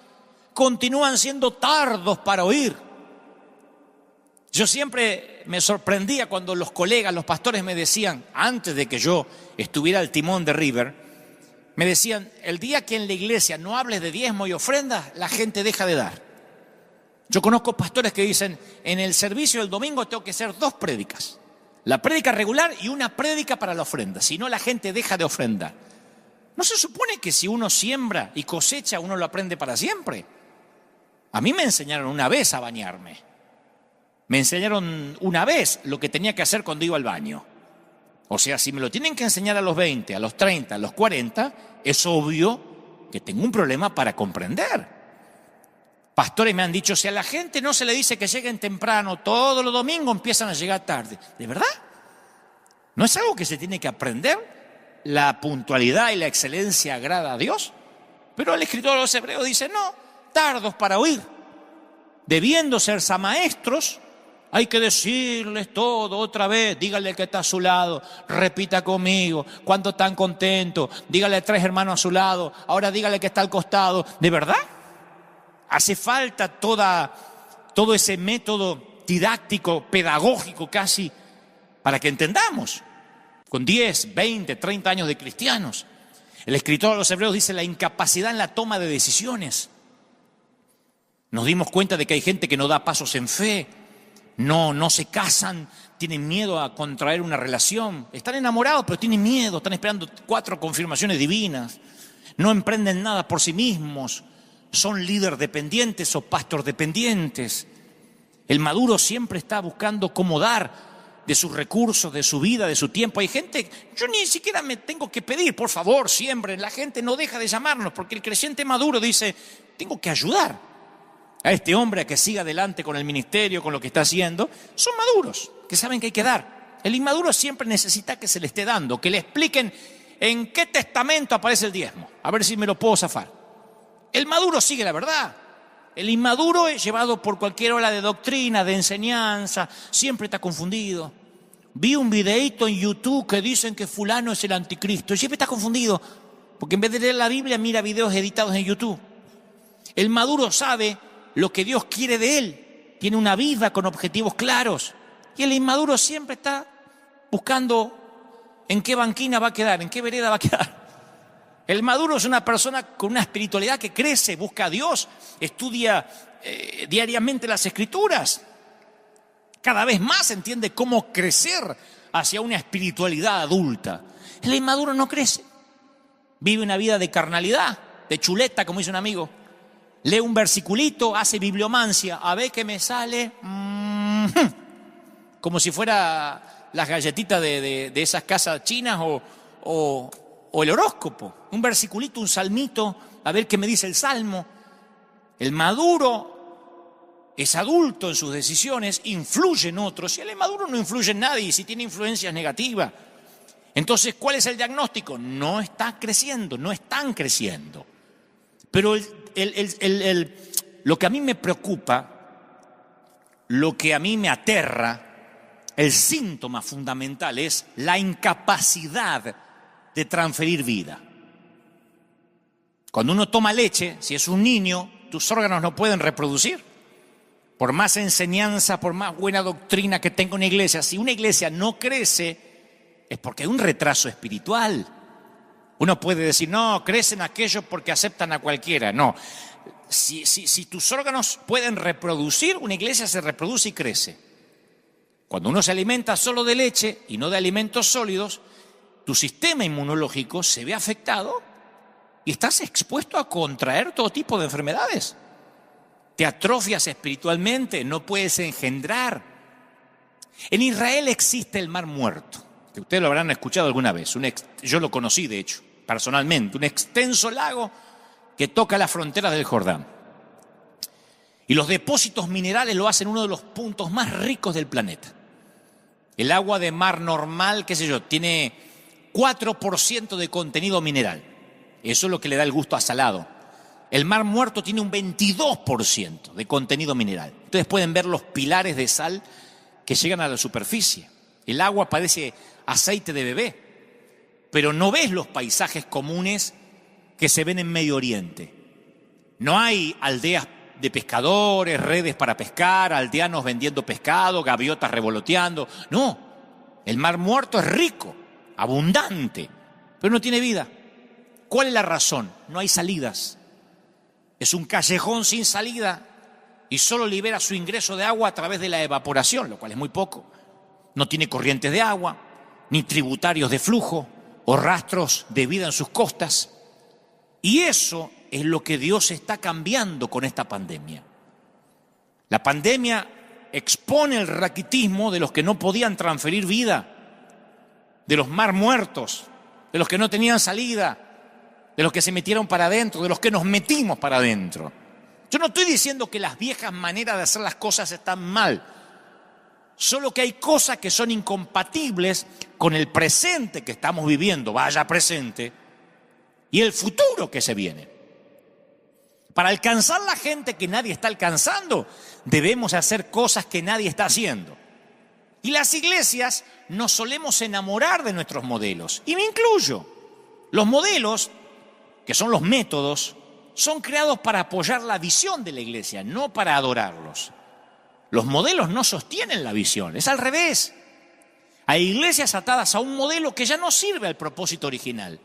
continúan siendo tardos para oír. Yo siempre me sorprendía cuando los colegas, los pastores me decían, antes de que yo estuviera al timón de River, me decían, el día que en la iglesia no hables de diezmo y ofrendas, la gente deja de dar. Yo conozco pastores que dicen, en el servicio del domingo tengo que hacer 2 prédicas. La prédica regular y una prédica para la ofrenda, si no la gente deja de ofrendar. ¿No se supone que si uno siembra y cosecha, uno lo aprende para siempre? A mí me enseñaron una vez a bañarme. Me enseñaron una vez lo que tenía que hacer cuando iba al baño. O sea, si me lo tienen que enseñar a los 20, a los 30, a los 40, es obvio que tengo un problema para comprender. Pastores me han dicho, si a la gente no se le dice que lleguen temprano, todos los domingos empiezan a llegar tarde. ¿De verdad? ¿No es algo que se tiene que aprender? ¿La puntualidad y la excelencia agrada a Dios? Pero el escritor de los Hebreos dice, no, tardos para oír. Debiendo ser maestros, hay que decirles todo otra vez. Dígale que está a su lado, repita conmigo, cuánto están contentos. Dígale a 3 hermanos a su lado, ahora dígale que está al costado. ¿De verdad? Hace falta todo ese método didáctico, pedagógico casi, para que entendamos. Con 10, 20, 30 años de cristianos. El escritor de los Hebreos dice la incapacidad en la toma de decisiones. Nos dimos cuenta de que hay gente que no da pasos en fe, no se casan, tienen miedo a contraer una relación. Están enamorados, pero tienen miedo, están esperando 4 confirmaciones divinas. No emprenden nada por sí mismos. Son líder dependientes o pastor dependientes. El maduro siempre está buscando cómo dar de sus recursos, de su vida, de su tiempo. Hay gente, yo ni siquiera me tengo que pedir, por favor, siembren. La gente no deja de llamarnos porque el creyente maduro dice, tengo que ayudar a este hombre a que siga adelante con el ministerio, con lo que está haciendo. Son maduros, que saben que hay que dar. El inmaduro siempre necesita que se le esté dando, que le expliquen en qué testamento aparece el diezmo, a ver si me lo puedo zafar. El maduro sigue la verdad. El inmaduro es llevado por cualquier ola de doctrina, de enseñanza, siempre está confundido. Vi un videíto en YouTube que dicen que fulano es el anticristo y siempre está confundido, porque en vez de leer la Biblia mira videos editados en YouTube. El maduro sabe lo que Dios quiere de él, tiene una vida con objetivos claros. Y el inmaduro siempre está buscando en qué banquina va a quedar, en qué vereda va a quedar. El maduro es una persona con una espiritualidad que crece, busca a Dios, estudia diariamente las Escrituras. Cada vez más entiende cómo crecer hacia una espiritualidad adulta. El inmaduro no crece. Vive una vida de carnalidad, de chuleta, como dice un amigo. Lee un versiculito, hace bibliomancia, a ver qué me sale. Como si fuera las galletitas de esas casas chinas o el horóscopo. Un versiculito, un salmito, a ver qué me dice el salmo. El maduro es adulto en sus decisiones, influye en otros. Y el inmaduro no influye en nadie, si tiene influencias negativas. Entonces, ¿cuál es el diagnóstico? No está creciendo, no están creciendo. Pero lo que a mí me preocupa, lo que a mí me aterra, el síntoma fundamental es la incapacidad de transferir vida. Cuando uno toma leche, si es un niño, tus órganos no pueden reproducir. Por más enseñanza, por más buena doctrina que tenga una iglesia, si una iglesia no crece, es porque hay un retraso espiritual. Uno puede decir, no, crecen aquellos porque aceptan a cualquiera. No, si tus órganos pueden reproducir, una iglesia se reproduce y crece. Cuando uno se alimenta solo de leche y no de alimentos sólidos, tu sistema inmunológico se ve afectado y estás expuesto a contraer todo tipo de enfermedades. Te atrofias espiritualmente, no puedes engendrar. En Israel existe el Mar Muerto, que ustedes lo habrán escuchado alguna vez. Yo lo conocí, de hecho, personalmente. Un extenso lago que toca las fronteras del Jordán. Y los depósitos minerales lo hacen uno de los puntos más ricos del planeta. El agua de mar normal, qué sé yo, tiene 4% de contenido mineral. Eso es lo que le da el gusto a salado. El Mar Muerto tiene un 22% de contenido mineral. Ustedes pueden ver los pilares de sal que llegan a la superficie. El agua parece aceite de bebé. pero no ves los paisajes comunes que se ven en Medio Oriente. No hay aldeas de pescadores, redes para pescar, aldeanos vendiendo pescado, gaviotas revoloteando. No, el Mar Muerto es rico, abundante, pero no tiene vida. ¿Cuál es la razón? No hay salidas. Es un callejón sin salida y solo libera su ingreso de agua a través de la evaporación, lo cual es muy poco. No tiene corrientes de agua, ni tributarios de flujo o rastros de vida en sus costas. Y eso es lo que Dios está cambiando con esta pandemia. La pandemia expone el raquitismo de los que no podían transferir vida, de los mar muertos, de los que no tenían salida, de los que se metieron para adentro, de los que nos metimos para adentro. Yo no estoy diciendo que las viejas maneras de hacer las cosas están mal, solo que hay cosas que son incompatibles con el presente que estamos viviendo, vaya presente, y el futuro que se viene. Para alcanzar la gente que nadie está alcanzando, debemos hacer cosas que nadie está haciendo. Y las iglesias nos solemos enamorar de nuestros modelos, y me incluyo. Los modelos, que son los métodos, son creados para apoyar la visión de la iglesia, no para adorarlos. Los modelos no sostienen la visión, es al revés. Hay iglesias atadas a un modelo que ya no sirve al propósito original.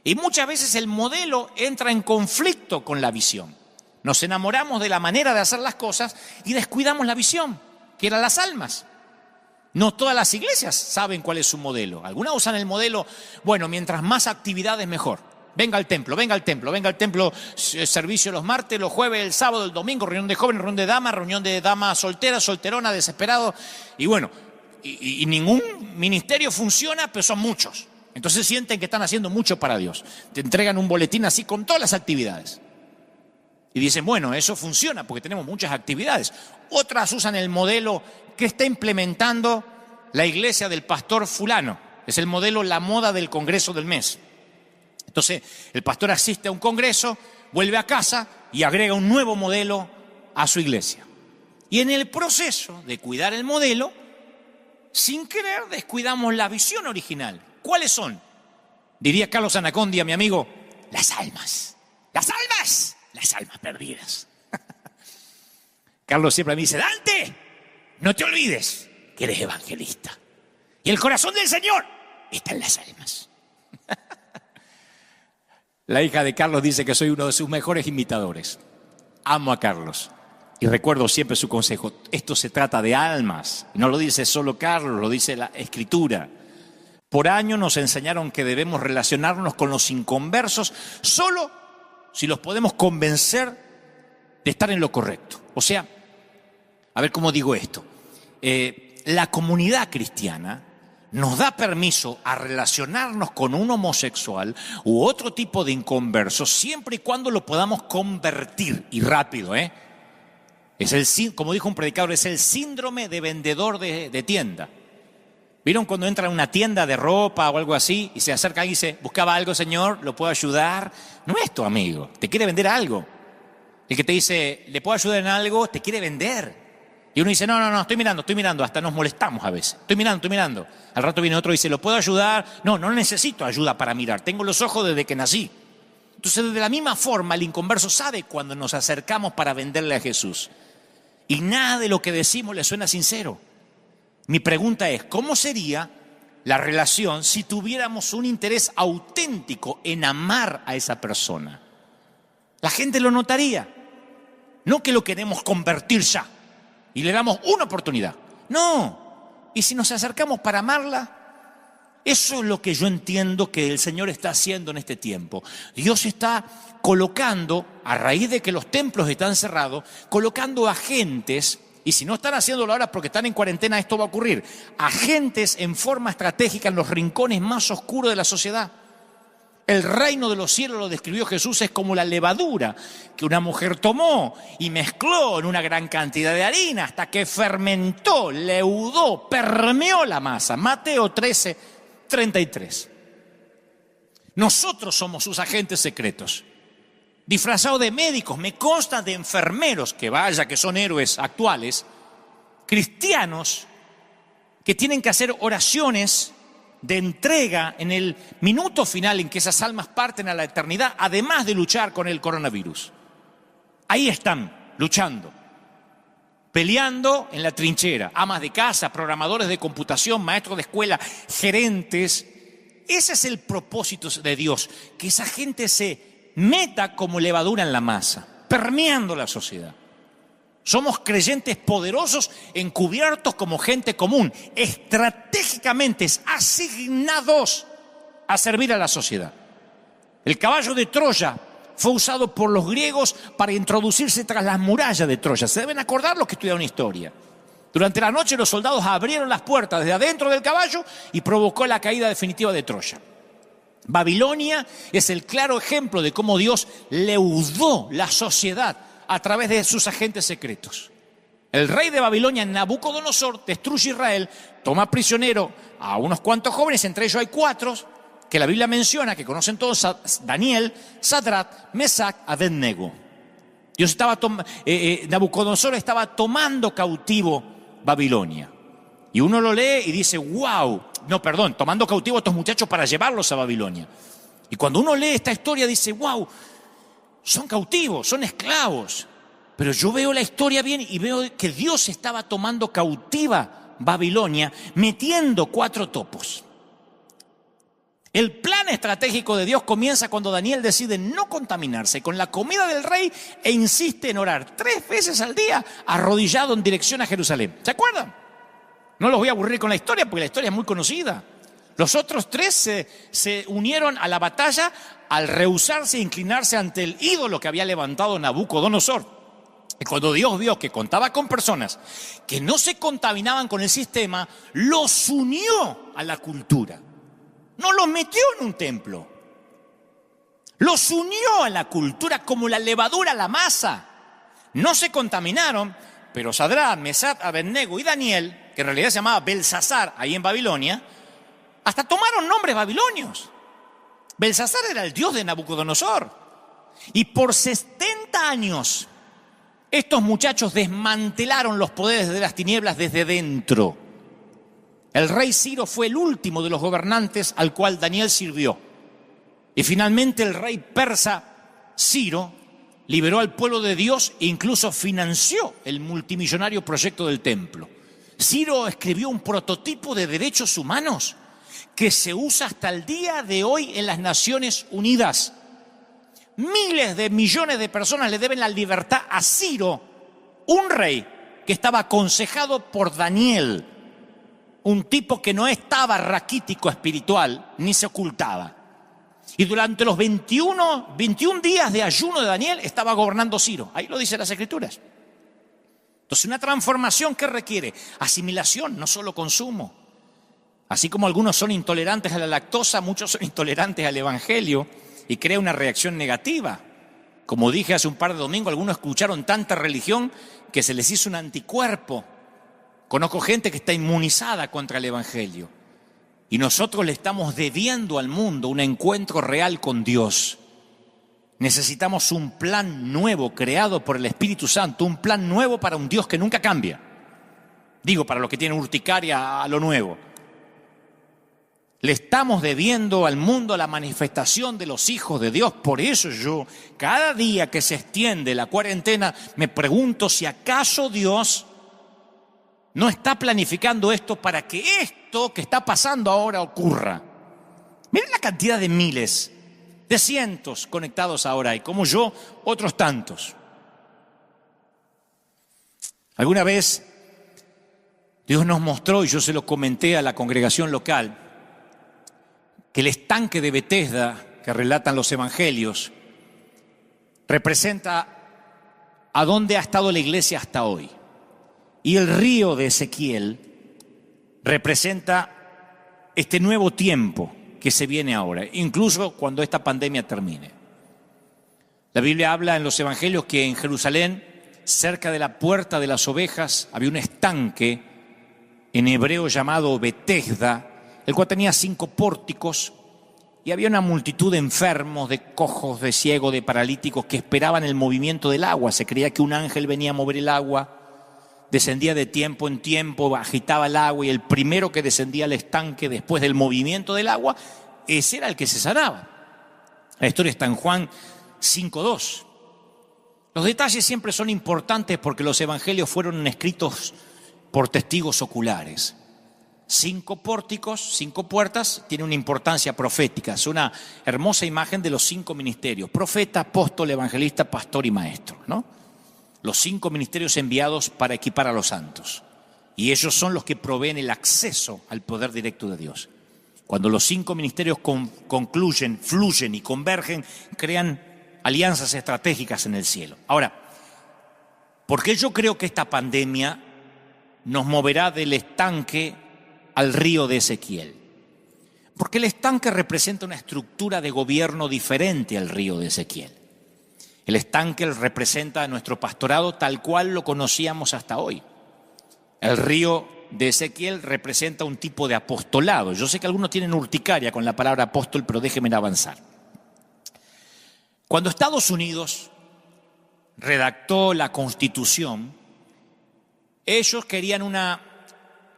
Y muchas veces el modelo entra en conflicto con la visión. Nos enamoramos de la manera de hacer las cosas y descuidamos la visión, que eran las almas. No todas las iglesias saben cuál es su modelo. Algunas usan el modelo, bueno, mientras más actividades mejor. Venga al templo, servicio los martes, los jueves, el sábado, el domingo, reunión de jóvenes, reunión de damas solteras, solterona, desesperado. Y bueno, y ningún ministerio funciona, pero son muchos. Entonces sienten que están haciendo mucho para Dios. Te entregan un boletín así con todas las actividades. Y dicen, bueno, eso funciona porque tenemos muchas actividades. Otras usan el modelo que está implementando la iglesia del pastor fulano. Es el modelo, la moda del congreso del mes. Entonces, el pastor asiste a un congreso, vuelve a casa y agrega un nuevo modelo a su iglesia. Y en el proceso de cuidar el modelo, sin querer descuidamos la visión original. ¿Cuáles son? Diría Carlos Anacondia, mi amigo, las almas. ¡Las almas! Las almas perdidas. Carlos siempre me dice, Dante, no te olvides que eres evangelista. Y el corazón del Señor está en las almas. La hija de Carlos dice que soy uno de sus mejores imitadores. Amo a Carlos y recuerdo siempre su consejo. Esto se trata de almas. No lo dice solo Carlos, lo dice la Escritura. Por años nos enseñaron que debemos relacionarnos con los inconversos solo si los podemos convencer de estar en lo correcto. O sea, a ver cómo digo esto. La comunidad cristiana nos da permiso a relacionarnos con un homosexual u otro tipo de inconverso siempre y cuando lo podamos convertir, y rápido, como dijo un predicador, es el síndrome de vendedor de tienda. ¿Vieron cuando entra en una tienda de ropa o algo así y se acerca y dice, buscaba algo, señor, lo puedo ayudar? No es tu amigo, te quiere vender algo. El que te dice, ¿le puedo ayudar en algo? Te quiere vender. Y uno dice, no, estoy mirando, hasta nos molestamos a veces. Estoy mirando. Al rato viene otro y dice, ¿lo puedo ayudar? No necesito ayuda para mirar, tengo los ojos desde que nací. Entonces, de la misma forma, el inconverso sabe cuando nos acercamos para venderle a Jesús. Y nada de lo que decimos le suena sincero. Mi pregunta es, ¿cómo sería la relación si tuviéramos un interés auténtico en amar a esa persona? La gente lo notaría. No que lo queremos convertir ya y le damos una oportunidad. No. Y si nos acercamos para amarla, eso es lo que yo entiendo que el Señor está haciendo en este tiempo. Dios está colocando, a raíz de que los templos están cerrados, colocando agentes, y si no están haciéndolo ahora porque están en cuarentena, esto va a ocurrir, agentes en forma estratégica en los rincones más oscuros de la sociedad. El reino de los cielos, lo describió Jesús, es como la levadura que una mujer tomó y mezcló en una gran cantidad de harina hasta que fermentó, leudó, permeó la masa. Mateo 13:33. Nosotros somos sus agentes secretos, disfrazados de médicos, me consta de enfermeros, que vaya que son héroes actuales, cristianos que tienen que hacer oraciones de entrega en el minuto final en que esas almas parten a la eternidad, además de luchar con el coronavirus. Ahí están, luchando, peleando en la trinchera, amas de casa, programadores de computación, maestros de escuela, gerentes. Ese es el propósito de Dios, que esa gente se meta como levadura en la masa, permeando la sociedad. Somos creyentes poderosos encubiertos como gente común, estratégicamente asignados a servir a la sociedad. El caballo de Troya fue usado por los griegos para introducirse tras las murallas de Troya. Se deben acordar los que estudiaron historia. Durante la noche los soldados abrieron las puertas desde adentro del caballo y provocó la caída definitiva de Troya. Babilonia es el claro ejemplo de cómo Dios leudó la sociedad a través de sus agentes secretos. El rey de Babilonia, Nabucodonosor, destruye Israel, toma prisionero a unos cuantos jóvenes, entre ellos hay 4 que la Biblia menciona, que conocen todos: Daniel, Sadrach, Mesach, Abednego. Nabucodonosor estaba tomando cautivo Babilonia. Y uno lo lee y dice, tomando cautivo a estos muchachos para llevarlos a Babilonia. Y cuando uno lee esta historia dice, wow, son cautivos, son esclavos. Pero yo veo la historia bien y veo que Dios estaba tomando cautiva Babilonia, metiendo 4 topos. El plan estratégico de Dios comienza cuando Daniel decide no contaminarse con la comida del rey e insiste en orar 3 veces al día, arrodillado en dirección a Jerusalén. ¿Se acuerdan? No los voy a aburrir con la historia porque la historia es muy conocida. Los otros 3 se unieron a la batalla al rehusarse e inclinarse ante el ídolo que había levantado Nabucodonosor. Y cuando Dios vio que contaba con personas que no se contaminaban con el sistema, los unió a la cultura. No los metió en un templo. Los unió a la cultura como la levadura a la masa. No se contaminaron, pero Sadrach, Mesach, Abednego y Daniel, que en realidad se llamaba Belsasar ahí en Babilonia, hasta tomaron nombres babilonios. Belsasar era el dios de Nabucodonosor. Y por 70 años, estos muchachos desmantelaron los poderes de las tinieblas desde dentro. El rey Ciro fue el último de los gobernantes al cual Daniel sirvió. Y finalmente el rey persa Ciro liberó al pueblo de Dios e incluso financió el multimillonario proyecto del templo. Ciro escribió un prototipo de derechos humanos que se usa hasta el día de hoy en las Naciones Unidas. Miles de millones de personas le deben la libertad a Ciro, un rey que estaba aconsejado por Daniel, un tipo que no estaba raquítico espiritual ni se ocultaba. Y durante los 21 días de ayuno de Daniel estaba gobernando Ciro. Ahí lo dicen las Escrituras. Entonces, una transformación que requiere asimilación, no solo consumo. Así como algunos son intolerantes a la lactosa, muchos son intolerantes al Evangelio y crea una reacción negativa. Como dije hace un par de domingos, algunos escucharon tanta religión que se les hizo un anticuerpo. Conozco gente que está inmunizada contra el Evangelio. Y nosotros le estamos debiendo al mundo un encuentro real con Dios. Necesitamos un plan nuevo creado por el Espíritu Santo, un plan nuevo para un Dios que nunca cambia. Digo, para los que tienen urticaria a lo nuevo. Le estamos debiendo al mundo la manifestación de los hijos de Dios. Por eso yo, cada día que se extiende la cuarentena, me pregunto si acaso Dios no está planificando esto para que esto que está pasando ahora ocurra. Miren la cantidad de miles, de cientos conectados ahora y como yo, otros tantos. Alguna vez Dios nos mostró, y yo se lo comenté a la congregación local, que el estanque de Betesda que relatan los evangelios representa a dónde ha estado la iglesia hasta hoy. Y el río de Ezequiel representa este nuevo tiempo que se viene ahora, incluso cuando esta pandemia termine. La Biblia habla en los evangelios que en Jerusalén, cerca de la puerta de las ovejas, había un estanque en hebreo llamado Betesda, el cual tenía 5 pórticos y había una multitud de enfermos, de cojos, de ciegos, de paralíticos que esperaban el movimiento del agua. Se creía que un ángel venía a mover el agua. descendía de tiempo en tiempo, agitaba el agua y el primero que descendía al estanque después del movimiento del agua, ese era el que se sanaba. La historia está en Juan 5:2. Los detalles siempre son importantes porque los evangelios fueron escritos por testigos oculares. 5 pórticos, 5 puertas, tiene una importancia profética. Es una hermosa imagen de los 5 ministerios: profeta, apóstol, evangelista, pastor y maestro, ¿no? Los 5 ministerios enviados para equipar a los santos. Y ellos son los que proveen el acceso al poder directo de Dios. Cuando los 5 ministerios concluyen, fluyen y convergen, crean alianzas estratégicas en el cielo. Ahora, ¿por qué yo creo que esta pandemia nos moverá del estanque al río de Ezequiel? Porque el estanque representa una estructura de gobierno diferente al río de Ezequiel. El estanque representa nuestro pastorado tal cual lo conocíamos hasta hoy. El río de Ezequiel representa un tipo de apostolado. Yo sé que algunos tienen urticaria con la palabra apóstol, pero déjenme avanzar. Cuando Estados Unidos redactó la Constitución, ellos querían una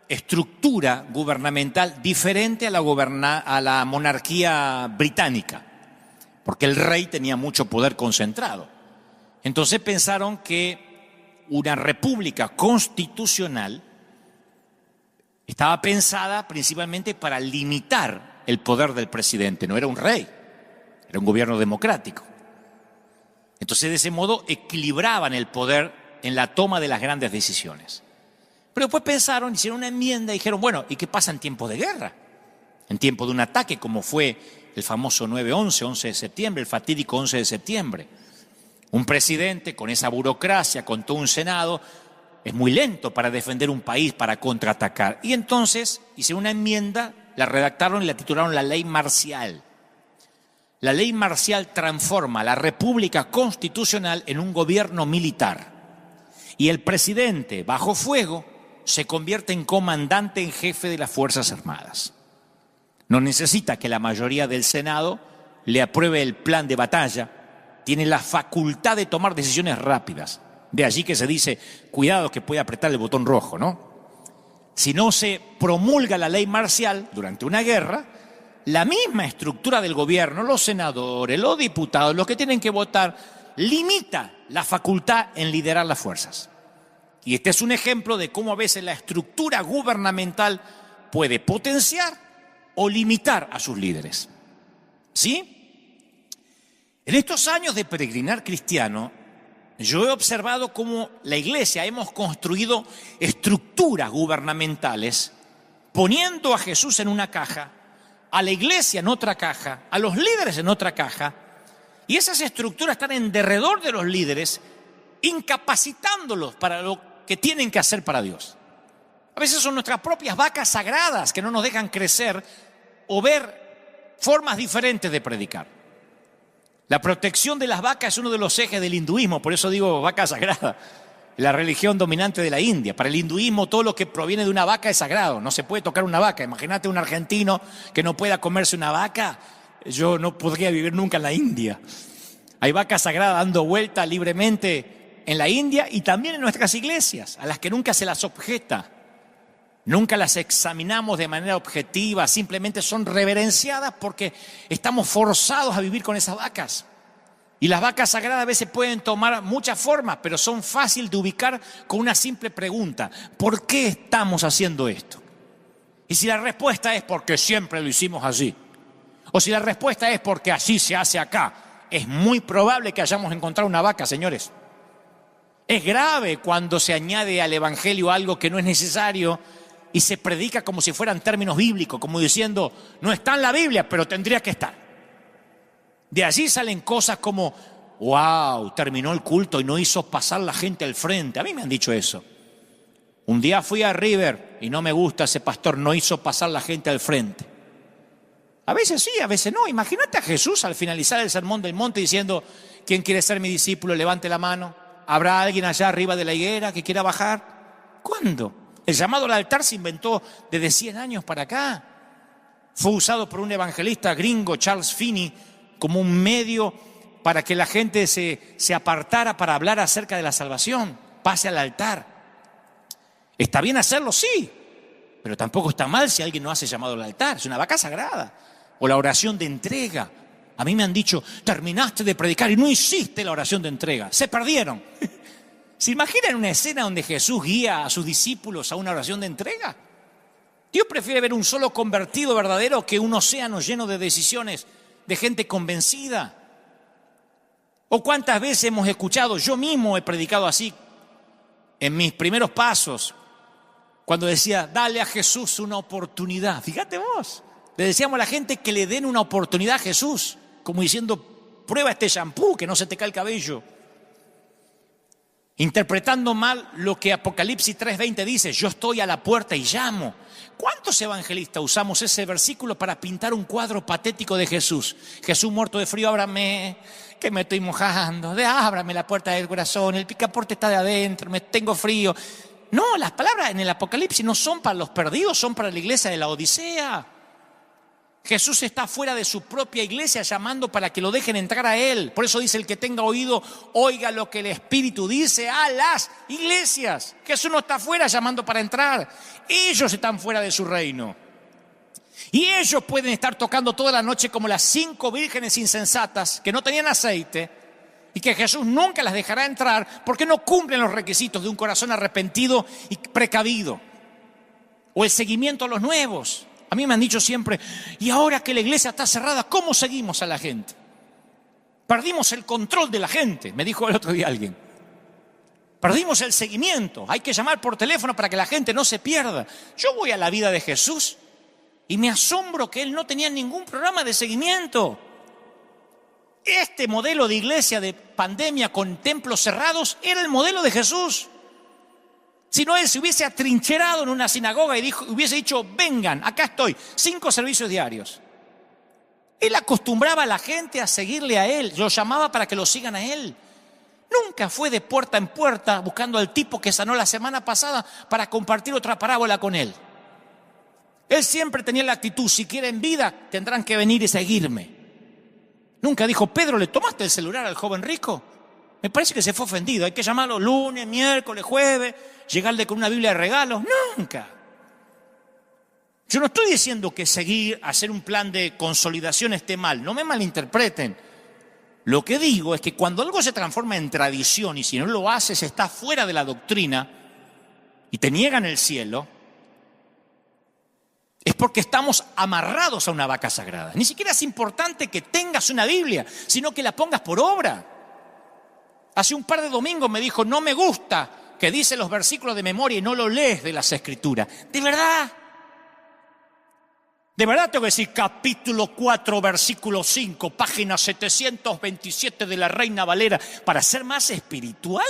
estructura gubernamental diferente a la monarquía británica, porque el rey tenía mucho poder concentrado. Entonces pensaron que una república constitucional estaba pensada principalmente para limitar el poder del presidente. No era un rey, era un gobierno democrático. Entonces, de ese modo, equilibraban el poder en la toma de las grandes decisiones. Pero después pensaron, hicieron una enmienda y dijeron, bueno, ¿y qué pasa en tiempos de guerra? En tiempo de un ataque, como fue el famoso 9/11, 11 de septiembre, el fatídico 11 de septiembre. Un presidente con esa burocracia, con todo un Senado, es muy lento para defender un país, para contraatacar. Y entonces hicieron una enmienda, la redactaron y la titularon la Ley Marcial. La Ley Marcial transforma la República Constitucional en un gobierno militar. Y el presidente, bajo fuego, se convierte en comandante en jefe de las Fuerzas Armadas. No necesita que la mayoría del Senado le apruebe el plan de batalla, tiene la facultad de tomar decisiones rápidas. De allí que se dice, cuidado que puede apretar el botón rojo, ¿no? Si no se promulga la ley marcial durante una guerra, la misma estructura del gobierno, los senadores, los diputados, los que tienen que votar, limita la facultad en liderar las fuerzas. Y este es un ejemplo de cómo a veces la estructura gubernamental puede potenciar o limitar a sus líderes. ¿Sí? En estos años de peregrinar cristiano, yo he observado cómo la iglesia hemos construido estructuras gubernamentales poniendo a Jesús en una caja, a la iglesia en otra caja, a los líderes en otra caja, y esas estructuras están en derredor de los líderes, incapacitándolos para lo que tienen que hacer para Dios. A veces son nuestras propias vacas sagradas que no nos dejan crecer o ver formas diferentes de predicar. La protección de las vacas es uno de los ejes del hinduismo, por eso digo vaca sagrada, la religión dominante de la India. Para el hinduismo todo lo que proviene de una vaca es sagrado, no se puede tocar una vaca. Imagínate un argentino que no pueda comerse una vaca, yo no podría vivir nunca en la India. Hay vacas sagradas dando vuelta libremente en la India y también en nuestras iglesias, a las que nunca se las objeta. Nunca las examinamos de manera objetiva, simplemente son reverenciadas porque estamos forzados a vivir con esas vacas. Y las vacas sagradas a veces pueden tomar muchas formas, pero son fáciles de ubicar con una simple pregunta: ¿por qué estamos haciendo esto? Y si la respuesta es porque siempre lo hicimos así, o si la respuesta es porque así se hace acá, es muy probable que hayamos encontrado una vaca, señores. Es grave cuando se añade al evangelio algo que no es necesario y se predica como si fueran términos bíblicos, como diciendo, no está en la Biblia, pero tendría que estar. De allí salen cosas como, wow, terminó el culto y no hizo pasar la gente al frente. A mí me han dicho eso. Un día fui a River y no me gusta ese pastor, no hizo pasar la gente al frente. A veces sí, a veces no. Imagínate a Jesús al finalizar el sermón del monte diciendo, ¿quién quiere ser mi discípulo? Levante la mano. ¿Habrá alguien allá arriba de la higuera que quiera bajar? ¿Cuándo? El llamado al altar se inventó desde 100 años para acá. Fue usado por un evangelista gringo, Charles Finney, como un medio para que la gente se apartara para hablar acerca de la salvación. Pase al altar. ¿Está bien hacerlo? Sí, pero tampoco está mal si alguien no hace llamado al altar. Es una vaca sagrada. O la oración de entrega. A mí me han dicho, terminaste de predicar y no hiciste la oración de entrega. Se perdieron. ¿Se imaginan una escena donde Jesús guía a sus discípulos a una oración de entrega? Dios prefiere ver un solo convertido verdadero que un océano lleno de decisiones de gente convencida. ¿O cuántas veces hemos escuchado? Yo mismo he predicado así en mis primeros pasos, cuando decía, dale a Jesús una oportunidad. Fíjate vos, le decíamos a la gente que le den una oportunidad a Jesús, como diciendo, prueba este shampoo que no se te cae el cabello. Interpretando mal lo que Apocalipsis 3:20 dice, yo estoy a la puerta y llamo. ¿Cuántos evangelistas usamos ese versículo para pintar un cuadro patético de Jesús? Jesús muerto de frío, ábrame, que me estoy mojando. Ábrame la puerta del corazón, el picaporte está de adentro, me tengo frío. No, las palabras en el Apocalipsis no son para los perdidos, son para la iglesia de la Odisea. Jesús está fuera de su propia iglesia llamando para que lo dejen entrar a Él. Por eso dice, el que tenga oído, oiga lo que el Espíritu dice a las iglesias. Jesús no está fuera llamando para entrar. Ellos están fuera de su reino. Y ellos pueden estar tocando toda la noche como las 5 vírgenes insensatas que no tenían aceite y que Jesús nunca las dejará entrar porque no cumplen los requisitos de un corazón arrepentido y precavido. O el seguimiento a los nuevos. A mí me han dicho siempre, y ahora que la iglesia está cerrada, ¿cómo seguimos a la gente? Perdimos el control de la gente, me dijo el otro día alguien. Perdimos el seguimiento, hay que llamar por teléfono para que la gente no se pierda. Yo voy a la vida de Jesús y me asombro que Él no tenía ningún programa de seguimiento. Este modelo de iglesia de pandemia con templos cerrados era el modelo de Jesús. Si no, Él se hubiese atrincherado en una sinagoga y hubiese dicho, vengan, acá estoy, 5 servicios diarios. Él acostumbraba a la gente a seguirle a Él, lo llamaba para que lo sigan a Él. Nunca fue de puerta en puerta buscando al tipo que sanó la semana pasada para compartir otra parábola con Él. Él siempre tenía la actitud, si quieren vida, tendrán que venir y seguirme. Nunca dijo, Pedro, ¿le tomaste el celular al joven rico? Me parece que se fue ofendido, hay que llamarlo lunes, miércoles, jueves, llegarle con una Biblia de regalos. Nunca. Yo no estoy diciendo que seguir, hacer un plan de consolidación esté mal, no me malinterpreten. Lo que digo es que cuando algo se transforma en tradición y si no lo haces está fuera de la doctrina y te niegan el cielo, es porque estamos amarrados a una vaca sagrada. Ni siquiera es importante que tengas una Biblia, sino que la pongas por obra. Hace un par de domingos me dijo, no me gusta que dice los versículos de memoria y no lo lees de las Escrituras. ¿De verdad? ¿De verdad tengo que decir capítulo 4, versículo 5, página 727 de la Reina Valera para ser más espiritual?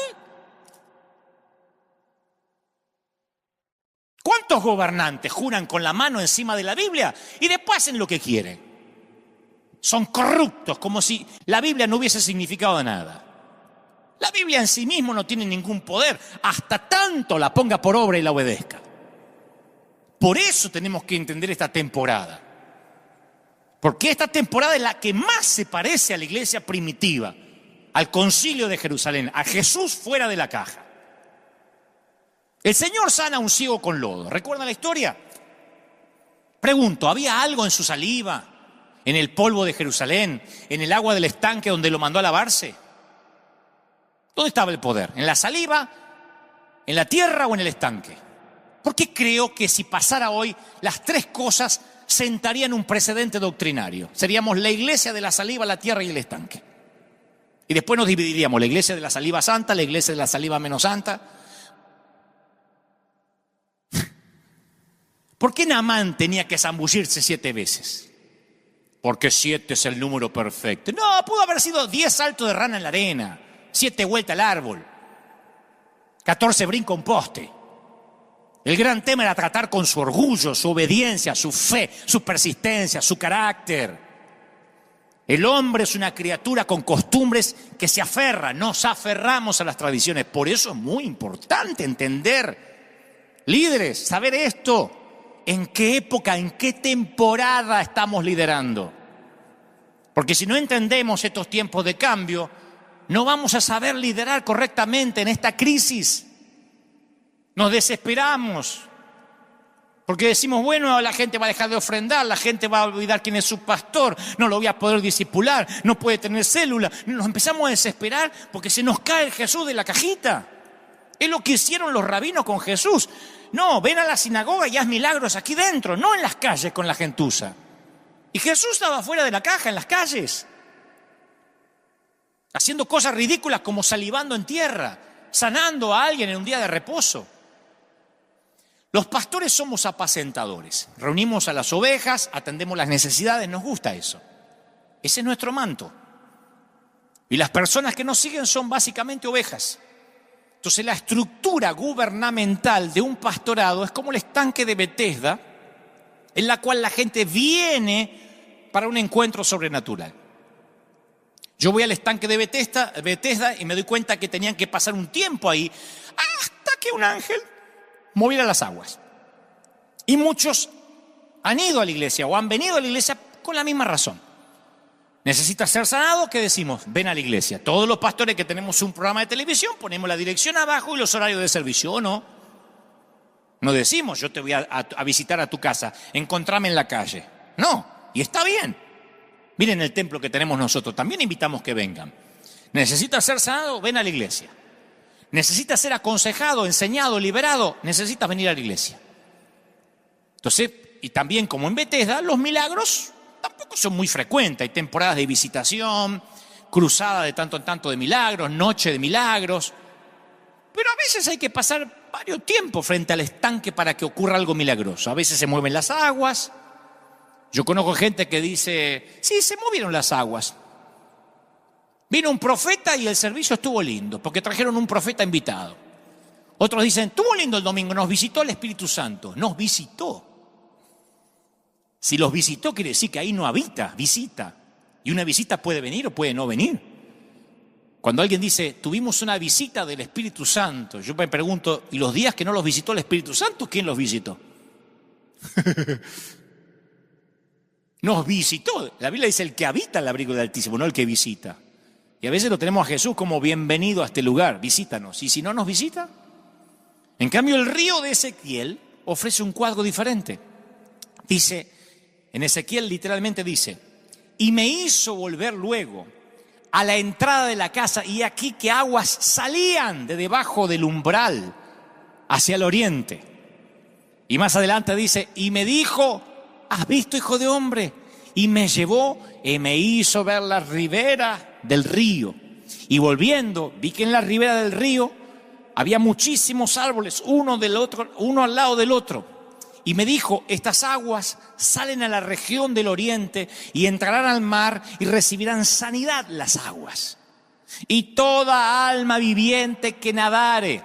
¿Cuántos gobernantes juran con la mano encima de la Biblia y después hacen lo que quieren? Son corruptos, como si la Biblia no hubiese significado nada. La Biblia en sí misma no tiene ningún poder, hasta tanto la ponga por obra y la obedezca. Por eso tenemos que entender esta temporada. Porque esta temporada es la que más se parece a la iglesia primitiva, al concilio de Jerusalén, a Jesús fuera de la caja. El Señor sana a un ciego con lodo. ¿Recuerdan la historia? Pregunto, ¿había algo en su saliva, en el polvo de Jerusalén, en el agua del estanque donde lo mandó a lavarse? ¿Dónde estaba el poder? ¿En la saliva, en la tierra o en el estanque? Porque creo que si pasara hoy, las 3 cosas sentarían un precedente doctrinario. Seríamos la iglesia de la saliva, la tierra y el estanque. Y después nos dividiríamos, la iglesia de la saliva santa, la iglesia de la saliva menos santa. ¿Por qué Naamán tenía que zambullirse 7 veces? Porque 7 es el número perfecto. No, pudo haber sido 10 saltos de rana en la arena, 7 vueltas al árbol, 14 brincos a un poste. El gran tema era tratar con su orgullo, su obediencia, su fe, su persistencia, su carácter. El hombre es una criatura con costumbres que se aferra, nos aferramos a las tradiciones. Por eso es muy importante entender, líderes, saber esto. ¿En qué época, en qué temporada estamos liderando? Porque si no entendemos estos tiempos de cambio, no vamos a saber liderar correctamente en esta crisis. Nos desesperamos porque decimos, bueno, la gente va a dejar de ofrendar, la gente va a olvidar quién es su pastor, no lo voy a poder discipular, no puede tener célula. Nos empezamos a desesperar porque se nos cae el Jesús de la cajita. Es lo que hicieron los rabinos con Jesús. No, ven a la sinagoga y haz milagros aquí dentro, no en las calles con la gentuza. Y Jesús estaba fuera de la caja, en las calles, haciendo cosas ridículas como salivando en tierra, sanando a alguien en un día de reposo. Los pastores somos apacentadores. Reunimos a las ovejas, atendemos las necesidades, nos gusta eso. Ese es nuestro manto. Y las personas que nos siguen son básicamente ovejas. Entonces la estructura gubernamental de un pastorado es como el estanque de Betesda, en la cual la gente viene para un encuentro sobrenatural. Yo voy al estanque de Betesda y me doy cuenta que tenían que pasar un tiempo ahí hasta que un ángel moviera las aguas. Y muchos han ido a la iglesia o han venido a la iglesia con la misma razón. ¿Necesitas ser sanado? ¿Qué decimos? Ven a la iglesia. Todos los pastores que tenemos un programa de televisión ponemos la dirección abajo y los horarios de servicio, ¿o no? No decimos, yo te voy a visitar a tu casa, encontrame en la calle. No, y está bien. Miren el templo que tenemos nosotros, también invitamos que vengan. ¿Necesitas ser sanado? Ven a la iglesia. ¿Necesitas ser aconsejado, enseñado, liberado? Necesitas venir a la iglesia. Entonces, y también como en Betesda, los milagros tampoco son muy frecuentes. Hay temporadas de visitación, cruzada de tanto en tanto de milagros, noche de milagros. Pero a veces hay que pasar varios tiempos frente al estanque para que ocurra algo milagroso. A veces se mueven las aguas. Yo conozco gente que dice, sí, se movieron las aguas. Vino un profeta y el servicio estuvo lindo, porque trajeron un profeta invitado. Otros dicen, estuvo lindo el domingo, nos visitó el Espíritu Santo. Nos visitó. Si los visitó, quiere decir que ahí no habita, visita. Y una visita puede venir o puede no venir. Cuando alguien dice, tuvimos una visita del Espíritu Santo, yo me pregunto, ¿y los días que no los visitó el Espíritu Santo, quién los visitó? Nos visitó. La Biblia dice el que habita el abrigo del Altísimo, no el que visita. Y a veces lo tenemos a Jesús como bienvenido a este lugar, visítanos. Y si no nos visita, en cambio el río de Ezequiel ofrece un cuadro diferente. Dice, en Ezequiel literalmente dice, y me hizo volver luego a la entrada de la casa, y aquí que aguas salían de debajo del umbral hacia el oriente. Y más adelante dice, y me dijo, ¿has visto, hijo de hombre? Y me llevó y me hizo ver la ribera del río. Y volviendo, vi que en la ribera del río había muchísimos árboles, uno al lado del otro. Y me dijo, estas aguas salen a la región del oriente y entrarán al mar y recibirán sanidad las aguas. Y toda alma viviente que nadare,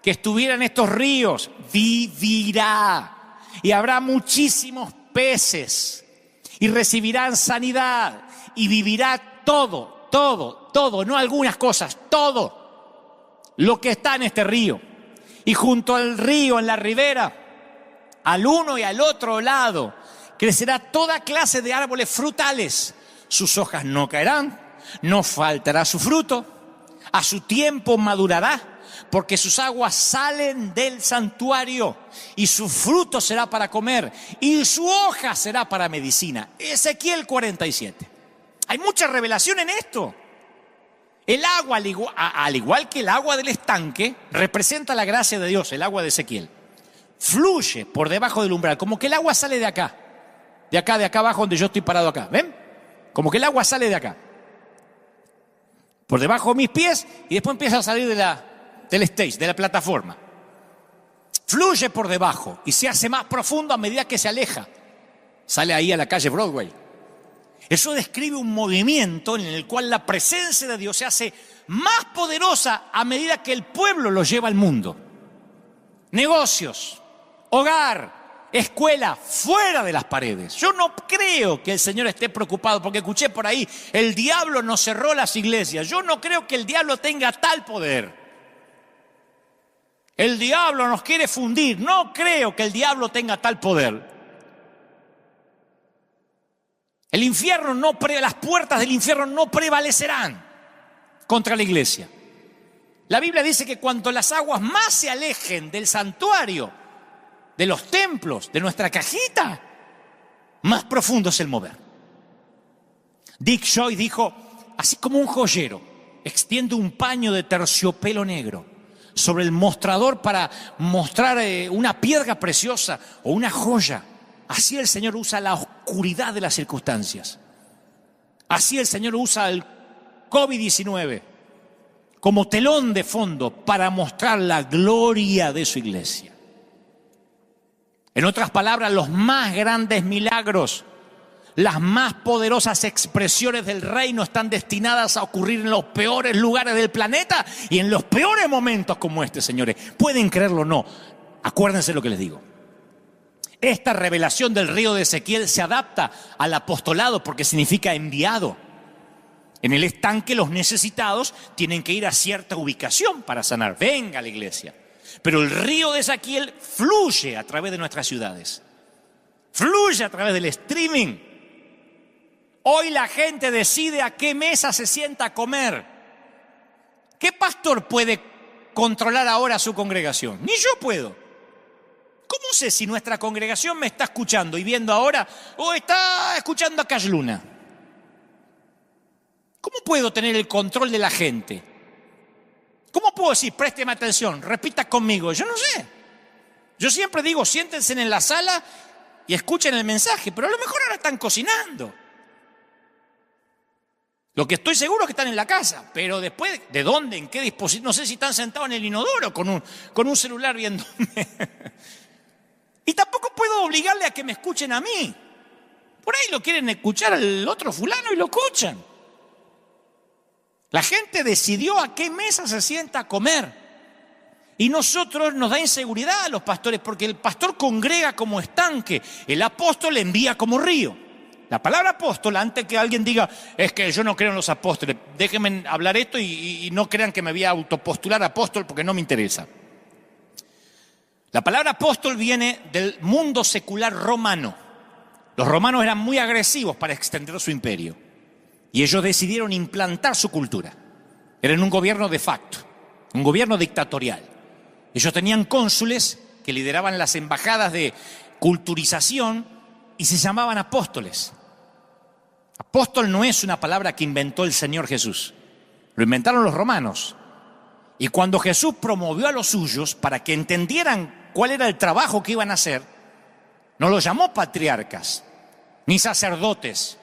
que estuviera en estos ríos, vivirá. Y habrá muchísimos peces y recibirán sanidad y vivirá todo, no algunas cosas, todo lo que está en este río. Y junto al río, en la ribera, al uno y al otro lado, crecerá toda clase de árboles frutales. Sus hojas no caerán, no faltará su fruto, a su tiempo madurará, porque sus aguas salen del santuario y su fruto será para comer y su hoja será para medicina. Ezequiel 47. Hay mucha revelación en esto. El agua, al igual que el agua del estanque, representa la gracia de Dios, el agua de Ezequiel. Fluye por debajo del umbral, como que el agua sale de acá abajo donde yo estoy parado acá. ¿Ven? Como que el agua sale de acá, por debajo de mis pies, y después empieza a salir del stage, de la plataforma. Fluye por debajo y se hace más profundo a medida que se aleja. Sale ahí a la calle Broadway. Eso describe un movimiento en el cual la presencia de Dios se hace más poderosa a medida que el pueblo lo lleva al mundo. Negocios, hogar, escuela, fuera de las paredes. Yo no creo que el Señor esté preocupado, porque escuché por ahí, el diablo nos cerró las iglesias. Yo no creo que el diablo tenga tal poder. El diablo nos quiere fundir. No creo que el diablo tenga tal poder. Las puertas del infierno no prevalecerán contra la iglesia. La Biblia dice que cuanto las aguas más se alejen del santuario, de los templos, de nuestra cajita, más profundo es el mover. Dick Joy dijo, así como un joyero extiende un paño de terciopelo negro sobre el mostrador para mostrar una piedra preciosa o una joya, así el Señor usa la oscuridad de las circunstancias. Así el Señor usa el COVID-19 como telón de fondo para mostrar la gloria de su iglesia. En otras palabras, los más grandes milagros, las más poderosas expresiones del reino están destinadas a ocurrir en los peores lugares del planeta y en los peores momentos como este, señores. Pueden creerlo o no. Acuérdense lo que les digo. Esta revelación del río de Ezequiel se adapta al apostolado porque significa enviado. En el estanque los necesitados tienen que ir a cierta ubicación para sanar. Venga a la iglesia. Pero el río de Ezequiel fluye a través de nuestras ciudades. Fluye a través del streaming. Hoy la gente decide a qué mesa se sienta a comer. ¿Qué pastor puede controlar ahora su congregación? Ni yo puedo. ¿Cómo sé si nuestra congregación me está escuchando y viendo ahora o está escuchando a Cash Luna? ¿Cómo puedo tener el control de la gente? ¿Cómo puedo decir, présteme atención, repita conmigo? Yo no sé. Yo siempre digo, siéntense en la sala y escuchen el mensaje, pero a lo mejor ahora están cocinando. Lo que estoy seguro es que están en la casa, pero después, ¿de dónde? ¿En qué dispositivo? No sé si están sentados en el inodoro con un celular viéndome. Y tampoco puedo obligarle a que me escuchen a mí. Por ahí lo quieren escuchar al otro fulano y lo escuchan. La gente decidió a qué mesa se sienta a comer. Y nosotros nos da inseguridad a los pastores porque el pastor congrega como estanque, el apóstol envía como río. La palabra apóstol, antes que alguien diga, es que yo no creo en los apóstoles, déjenme hablar esto y no crean que me voy a autopostular apóstol porque no me interesa. La palabra apóstol viene del mundo secular romano. Los romanos eran muy agresivos para extender su imperio. Y ellos decidieron implantar su cultura. Eran un gobierno de facto, un gobierno dictatorial. Ellos tenían cónsules que lideraban las embajadas de culturización y se llamaban apóstoles. Apóstol no es una palabra que inventó el Señor Jesús. Lo inventaron los romanos. Y cuando Jesús promovió a los suyos para que entendieran cuál era el trabajo que iban a hacer, no los llamó patriarcas, ni sacerdotes,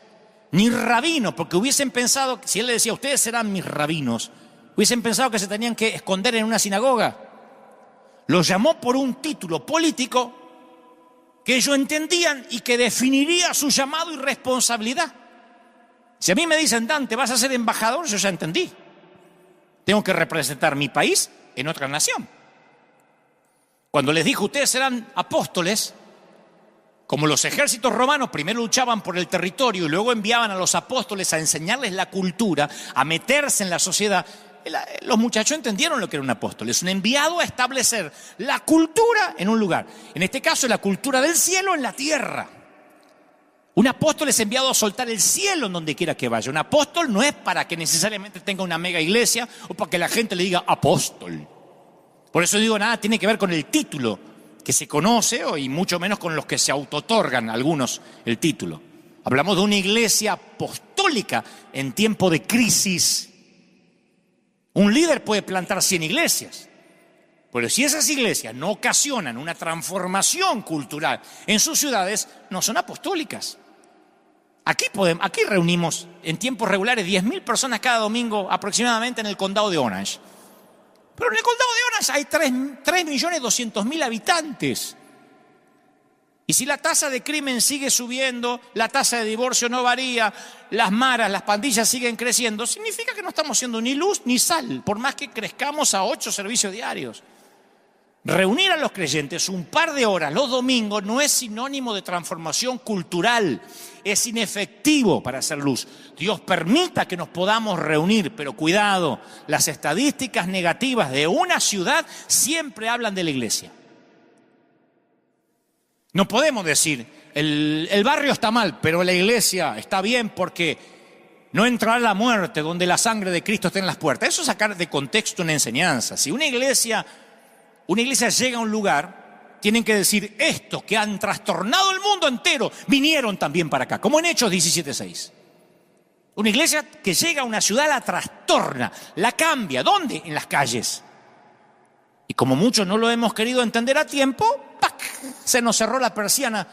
ni rabinos, porque hubiesen pensado, si él le decía, ustedes serán mis rabinos, hubiesen pensado que se tenían que esconder en una sinagoga. Los llamó por un título político que ellos entendían y que definiría su llamado y responsabilidad. Si a mí me dicen, Dante, vas a ser embajador, yo ya entendí. Tengo que representar mi país en otra nación. Cuando les dijo, ustedes serán apóstoles, como los ejércitos romanos primero luchaban por el territorio y luego enviaban a los apóstoles a enseñarles la cultura, a meterse en la sociedad, los muchachos entendieron lo que era un apóstol. Es un enviado a establecer la cultura en un lugar. En este caso, la cultura del cielo en la tierra. Un apóstol es enviado a soltar el cielo en donde quiera que vaya. Un apóstol no es para que necesariamente tenga una mega iglesia o para que la gente le diga apóstol. Por eso digo, nada tiene que ver con el título que se conoce y mucho menos con los que se autootorgan algunos el título. Hablamos de una iglesia apostólica en tiempo de crisis. Un líder puede plantar 100 iglesias, pero si esas iglesias no ocasionan una transformación cultural en sus ciudades, no son apostólicas. Aquí reunimos en tiempos regulares 10.000 personas cada domingo aproximadamente en el condado de Orange. Pero en el condado de Orange hay 3.200.000 habitantes. Y si la tasa de crimen sigue subiendo, la tasa de divorcio no varía, las maras, las pandillas siguen creciendo, significa que no estamos siendo ni luz ni sal, por más que crezcamos a 8 servicios diarios. Reunir a los creyentes un par de horas los domingos no es sinónimo de transformación cultural, es inefectivo para hacer luz. Dios permita que nos podamos reunir, pero cuidado, las estadísticas negativas de una ciudad siempre hablan de la iglesia. No podemos decir, el barrio está mal, pero la iglesia está bien porque no entrará la muerte donde la sangre de Cristo esté en las puertas. Eso es sacar de contexto una enseñanza. Si una iglesia llega a un lugar, tienen que decir, estos que han trastornado el mundo entero, vinieron también para acá, como en Hechos 17:6. Una iglesia que llega a una ciudad la trastorna, la cambia. ¿Dónde? En las calles. Y como muchos no lo hemos querido entender a tiempo, ¡pac!, se nos cerró la persiana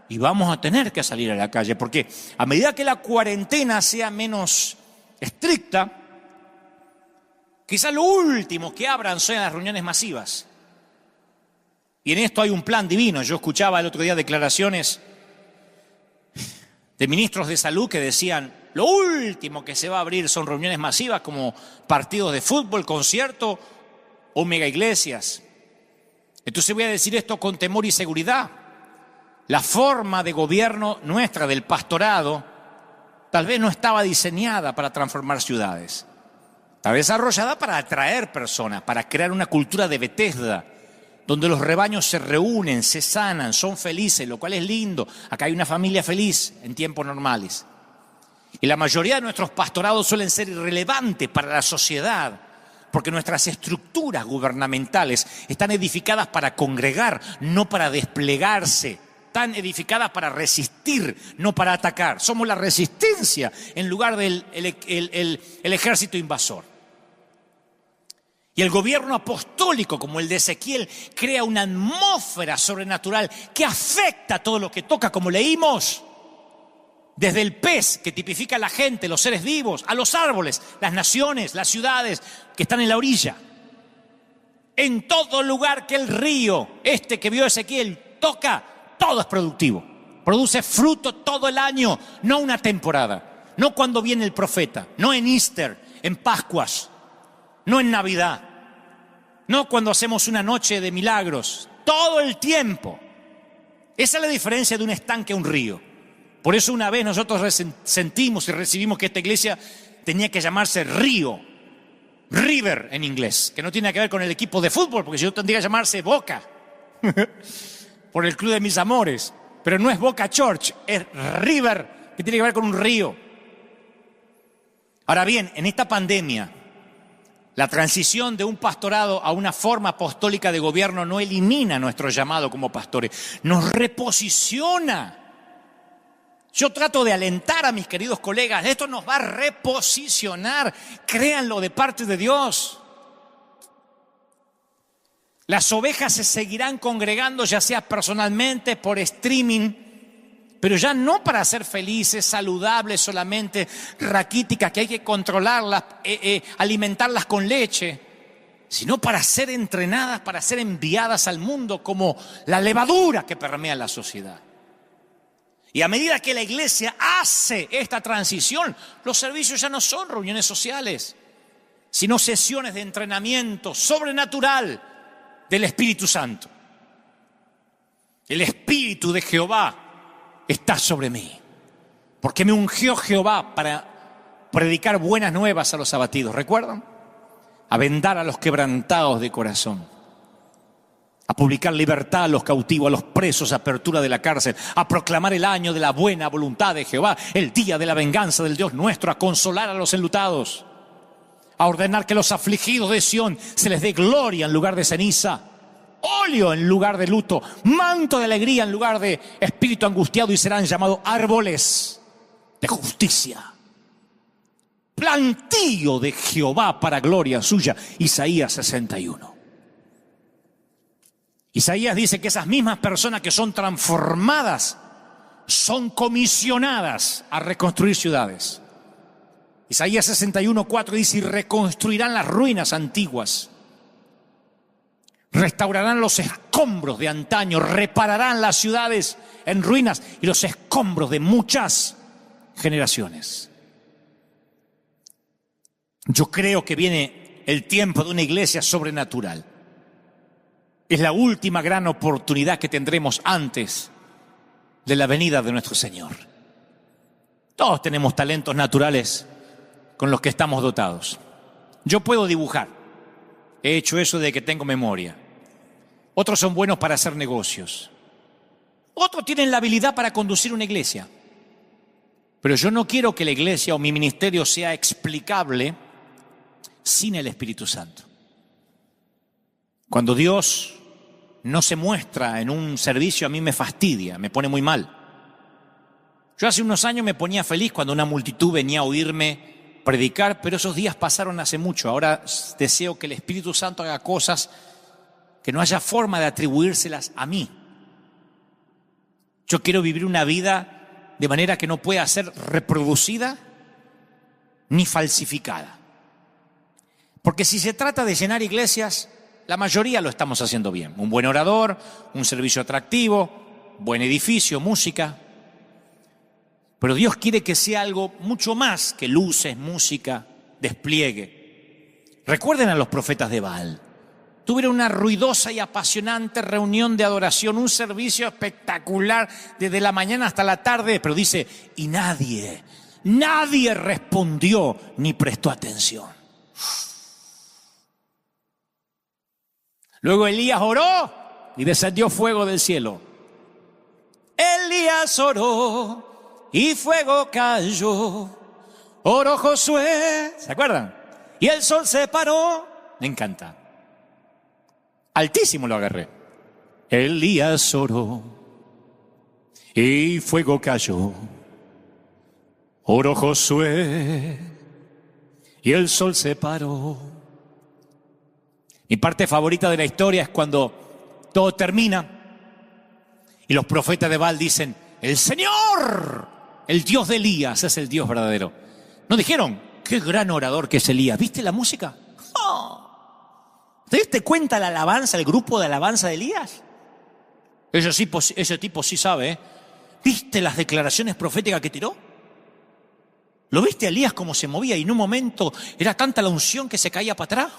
y vamos a tener que salir a la calle, porque a medida que la cuarentena sea menos estricta, quizá lo último que abran sean las reuniones masivas. Y en esto hay un plan divino. Yo escuchaba el otro día declaraciones de ministros de salud que decían, lo último que se va a abrir son reuniones masivas como partidos de fútbol, conciertos o mega iglesias. Entonces voy a decir esto con temor y seguridad. La forma de gobierno nuestra, del pastorado, tal vez no estaba diseñada para transformar ciudades. Estaba desarrollada para atraer personas, para crear una cultura de Betesda, donde los rebaños se reúnen, se sanan, son felices, lo cual es lindo. Acá hay una familia feliz en tiempos normales. Y la mayoría de nuestros pastorados suelen ser irrelevantes para la sociedad, porque nuestras estructuras gubernamentales están edificadas para congregar, no para desplegarse. Están edificadas para resistir, no para atacar. Somos la resistencia en lugar del el ejército invasor. Y el gobierno apostólico, como el de Ezequiel, crea una atmósfera sobrenatural que afecta a todo lo que toca, como leímos. Desde el pez, que tipifica a la gente, los seres vivos, a los árboles, las naciones, las ciudades que están en la orilla. En todo lugar que el río, que vio Ezequiel, toca, todo es productivo. Produce fruto todo el año, no una temporada. No cuando viene el profeta, no en Easter, en Pascuas, no en Navidad, no cuando hacemos una noche de milagros, todo el tiempo. Esa es la diferencia de un estanque a un río. Por eso una vez nosotros sentimos y recibimos que esta iglesia tenía que llamarse Río, River en inglés, que no tiene que ver con el equipo de fútbol, porque si no tendría que llamarse Boca, por el club de mis amores. Pero no es Boca Church, es River, que tiene que ver con un río. Ahora bien, en esta pandemia, la transición de un pastorado a una forma apostólica de gobierno no elimina nuestro llamado como pastores, nos reposiciona. Yo trato de alentar a mis queridos colegas, esto nos va a reposicionar, créanlo, de parte de Dios. Las ovejas se seguirán congregando, ya sea personalmente, por streaming, pero ya no para ser felices, saludables solamente, raquíticas, que hay que controlarlas, alimentarlas con leche, sino para ser entrenadas, para ser enviadas al mundo como la levadura que permea la sociedad. Y a medida que la iglesia hace esta transición, los servicios ya no son reuniones sociales, sino sesiones de entrenamiento sobrenatural del Espíritu Santo. El Espíritu de Jehová está sobre mí, porque me ungió Jehová para predicar buenas nuevas a los abatidos. ¿Recuerdan? A vendar a los quebrantados de corazón, a publicar libertad a los cautivos, a los presos, apertura de la cárcel, a proclamar el año de la buena voluntad de Jehová, el día de la venganza del Dios nuestro, a consolar a los enlutados, a ordenar que los afligidos de Sión se les dé gloria en lugar de ceniza, óleo en lugar de luto, manto de alegría en lugar de espíritu angustiado, y serán llamados árboles de justicia, plantío de Jehová para gloria suya. Isaías 61. Isaías dice que esas mismas personas que son transformadas son comisionadas a reconstruir ciudades. Isaías 61:4 dice: y reconstruirán las ruinas antiguas, restaurarán los escombros de antaño, repararán las ciudades en ruinas y los escombros de muchas generaciones. Yo creo que viene el tiempo de una iglesia sobrenatural. Es la última gran oportunidad que tendremos antes de la venida de nuestro Señor. Todos tenemos talentos naturales con los que estamos dotados. Yo puedo dibujar. He hecho eso desde que tengo memoria. Otros son buenos para hacer negocios. Otros tienen la habilidad para conducir una iglesia. Pero yo no quiero que la iglesia o mi ministerio sea explicable sin el Espíritu Santo. Cuando Dios no se muestra en un servicio, a mí me fastidia, me pone muy mal. Yo hace unos años me ponía feliz cuando una multitud venía a oírme predicar, pero esos días pasaron hace mucho. Ahora deseo que el Espíritu Santo haga cosas que no haya forma de atribuírselas a mí. Yo quiero vivir una vida de manera que no pueda ser reproducida ni falsificada. Porque si se trata de llenar iglesias, la mayoría lo estamos haciendo bien. Un buen orador, un servicio atractivo, buen edificio, música. Pero Dios quiere que sea algo mucho más que luces, música, despliegue. Recuerden a los profetas de Baal. Tuvieron una ruidosa y apasionante reunión de adoración, un servicio espectacular desde la mañana hasta la tarde, pero dice, y nadie respondió ni prestó atención. Luego Elías oró y descendió fuego del cielo. Elías oró y fuego cayó. Oró Josué, ¿se acuerdan? Y el sol se paró. Me encanta. Altísimo lo agarré. Elías oró y fuego cayó. Oró Josué y el sol se paró. Mi parte favorita de la historia es cuando todo termina y los profetas de Baal dicen, el Señor, el Dios de Elías, es el Dios verdadero. No dijeron, qué gran orador que es Elías. ¿Viste la música? ¡Oh! ¿Te diste cuenta la alabanza, el grupo de alabanza de Elías? Ese tipo sí sabe, ¿eh? ¿Viste las declaraciones proféticas que tiró? ¿Lo viste a Elías cómo se movía y en un momento era tanta la unción que se caía para atrás?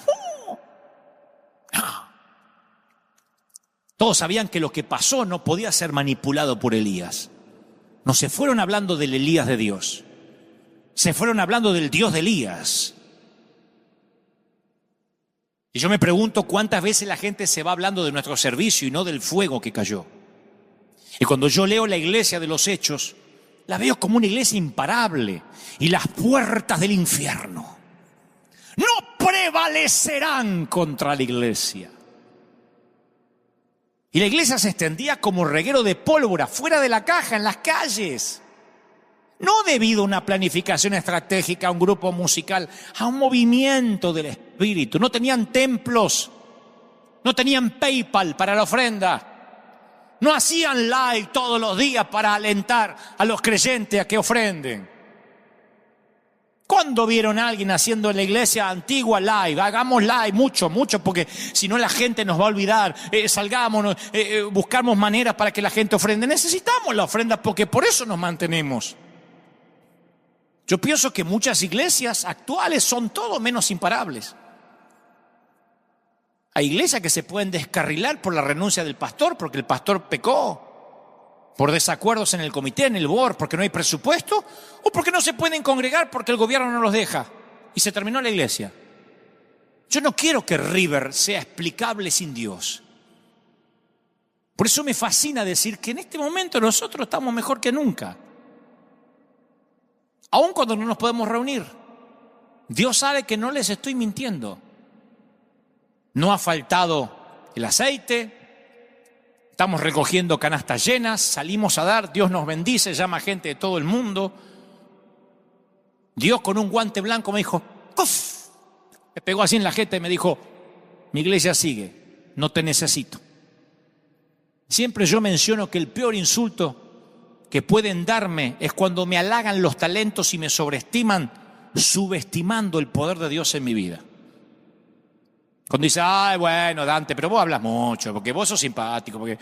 Todos sabían que lo que pasó no podía ser manipulado por Elías. No se fueron hablando del Elías de Dios. Se fueron hablando del Dios de Elías. Y yo me pregunto cuántas veces la gente se va hablando de nuestro servicio y no del fuego que cayó. Y cuando yo leo la iglesia de los Hechos, la veo como una iglesia imparable. Y las puertas del infierno no prevalecerán contra la iglesia. Y la iglesia se extendía como reguero de pólvora, fuera de la caja, en las calles. No debido a una planificación estratégica, a un grupo musical, a un movimiento del Espíritu. No tenían templos, no tenían PayPal para la ofrenda. No hacían live todos los días para alentar a los creyentes a que ofrenden. ¿Cuándo vieron a alguien haciendo en la iglesia antigua live? Hagamos live, mucho, porque si no la gente nos va a olvidar. Salgamos, buscamos maneras para que la gente ofrende. Necesitamos la ofrenda porque por eso nos mantenemos. Yo pienso que muchas iglesias actuales son todo menos imparables. Hay iglesias que se pueden descarrilar por la renuncia del pastor porque el pastor pecó. Por desacuerdos en el comité, en el board, porque no hay presupuesto, o porque no se pueden congregar porque el gobierno no los deja. Y se terminó la iglesia. Yo no quiero que River sea explicable sin Dios. Por eso me fascina decir que en este momento nosotros estamos mejor que nunca. Aun cuando no nos podemos reunir. Dios sabe que no les estoy mintiendo. No ha faltado el aceite. Estamos recogiendo canastas llenas, salimos a dar, Dios nos bendice, llama gente de todo el mundo. Dios con un guante blanco me dijo, ¡puf! Me pegó así en la jeta y me dijo, mi iglesia sigue, no te necesito. Siempre yo menciono que el peor insulto que pueden darme es cuando me halagan los talentos y me sobreestiman, subestimando el poder de Dios en mi vida. Cuando dice, ay, bueno, Dante, pero vos hablas mucho, porque vos sos simpático, porque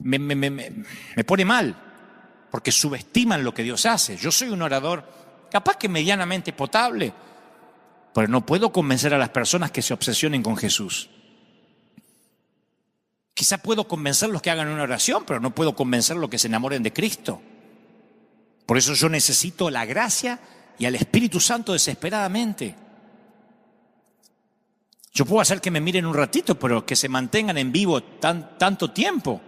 me pone mal, porque subestiman lo que Dios hace. Yo soy un orador, capaz que medianamente potable, pero no puedo convencer a las personas que se obsesionen con Jesús. Quizá puedo convencerlos que hagan una oración, pero no puedo convencerlos que se enamoren de Cristo. Por eso yo necesito la gracia y al Espíritu Santo desesperadamente. Yo puedo hacer que me miren un ratito, pero que se mantengan en vivo tanto tiempo.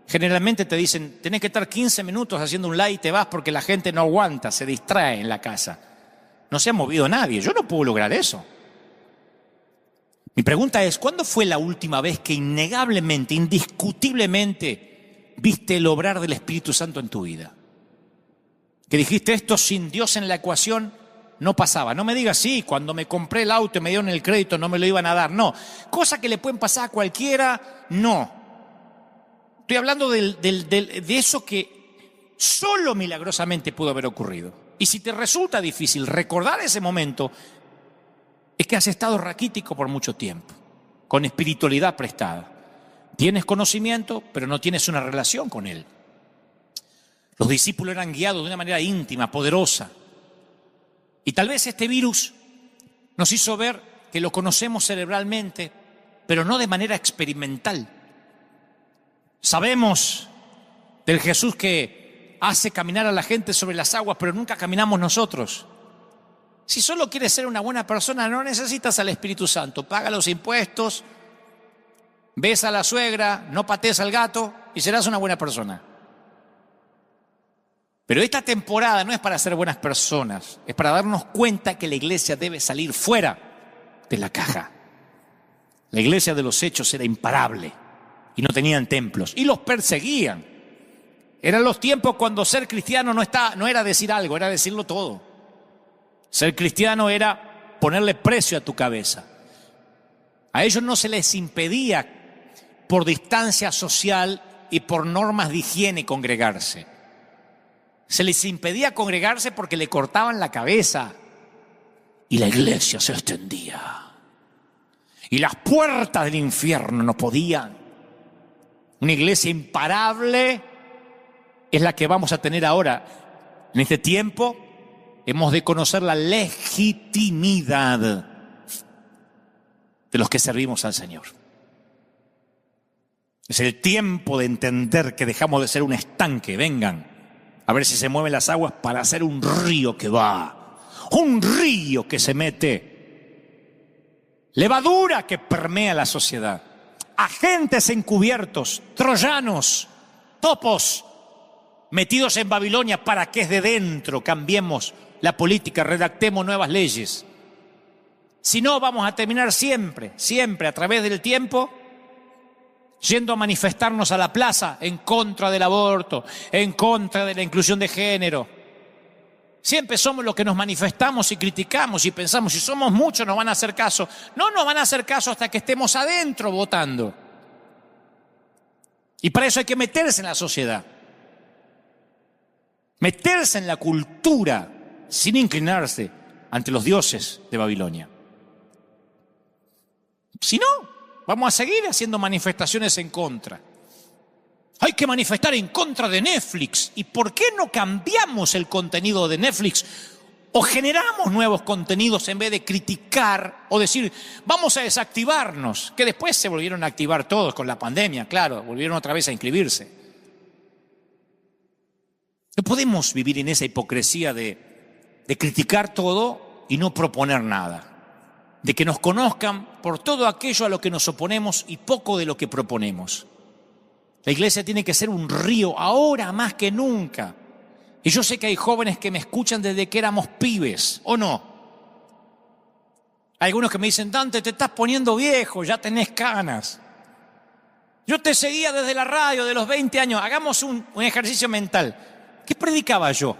Generalmente te dicen, tenés que estar 15 minutos haciendo un live y te vas porque la gente no aguanta, se distrae en la casa. No se ha movido nadie, yo no puedo lograr eso. Mi pregunta es, ¿cuándo fue la última vez que innegablemente, indiscutiblemente, viste el obrar del Espíritu Santo en tu vida? Que dijiste, esto sin Dios en la ecuación no pasaba. No me digas, sí, cuando me compré el auto y me dieron el crédito no me lo iban a dar. No, cosas que le pueden pasar a cualquiera, no. Estoy hablando de eso que solo milagrosamente pudo haber ocurrido. Y si te resulta difícil recordar ese momento, es que has estado raquítico por mucho tiempo, con espiritualidad prestada. Tienes conocimiento, pero no tienes una relación con Él. Los discípulos eran guiados de una manera íntima, poderosa. Y tal vez este virus nos hizo ver que lo conocemos cerebralmente, pero no de manera experimental. Sabemos del Jesús que hace caminar a la gente sobre las aguas, pero nunca caminamos nosotros. Si solo quieres ser una buena persona, no necesitas al Espíritu Santo. Paga los impuestos, besa a la suegra, no patees al gato y serás una buena persona. Pero esta temporada no es para ser buenas personas, es para darnos cuenta que la iglesia debe salir fuera de la caja. La iglesia de los Hechos era imparable y no tenían templos y los perseguían. Eran los tiempos cuando ser cristiano no era decir algo, era decirlo todo. Ser cristiano era ponerle precio a tu cabeza. A ellos no se les impedía por distancia social y por normas de higiene congregarse. Se les impedía congregarse porque le cortaban la cabeza y la iglesia se extendía. Y las puertas del infierno no podían. Una iglesia imparable es la que vamos a tener ahora. En este tiempo hemos de conocer la legitimidad de los que servimos al Señor. Es el tiempo de entender que dejamos de ser un estanque. Vengan a ver si se mueven las aguas para ser un río que va, un río que se mete, levadura que permea la sociedad, agentes encubiertos, troyanos, topos metidos en Babilonia para que desde dentro cambiemos la política, redactemos nuevas leyes. Si no, vamos a terminar siempre a través del tiempo yendo a manifestarnos a la plaza en contra del aborto, en contra de la inclusión de género. Siempre somos los que nos manifestamos y criticamos y pensamos, si somos muchos nos van a hacer caso. No nos van a hacer caso hasta que estemos adentro votando. Y para eso hay que meterse en la sociedad, meterse en la cultura sin inclinarse ante los dioses de Babilonia. Si no, vamos a seguir haciendo manifestaciones en contra. Hay que manifestar en contra de Netflix. ¿Y por qué no cambiamos el contenido de Netflix? O generamos nuevos contenidos en vez de criticar o decir, vamos a desactivarnos. Que después se volvieron a activar todos con la pandemia, claro, volvieron otra vez a inscribirse. No podemos vivir en esa hipocresía de criticar todo y no proponer nada. De que nos conozcan por todo aquello a lo que nos oponemos y poco de lo que proponemos. La iglesia tiene que ser un río ahora más que nunca. Y yo sé que hay jóvenes que me escuchan desde que éramos pibes, ¿o no? Hay algunos que me dicen, Dante, te estás poniendo viejo, ya tenés canas. Yo te seguía desde la radio de los 20 años. Hagamos un ejercicio mental. ¿Qué predicaba yo?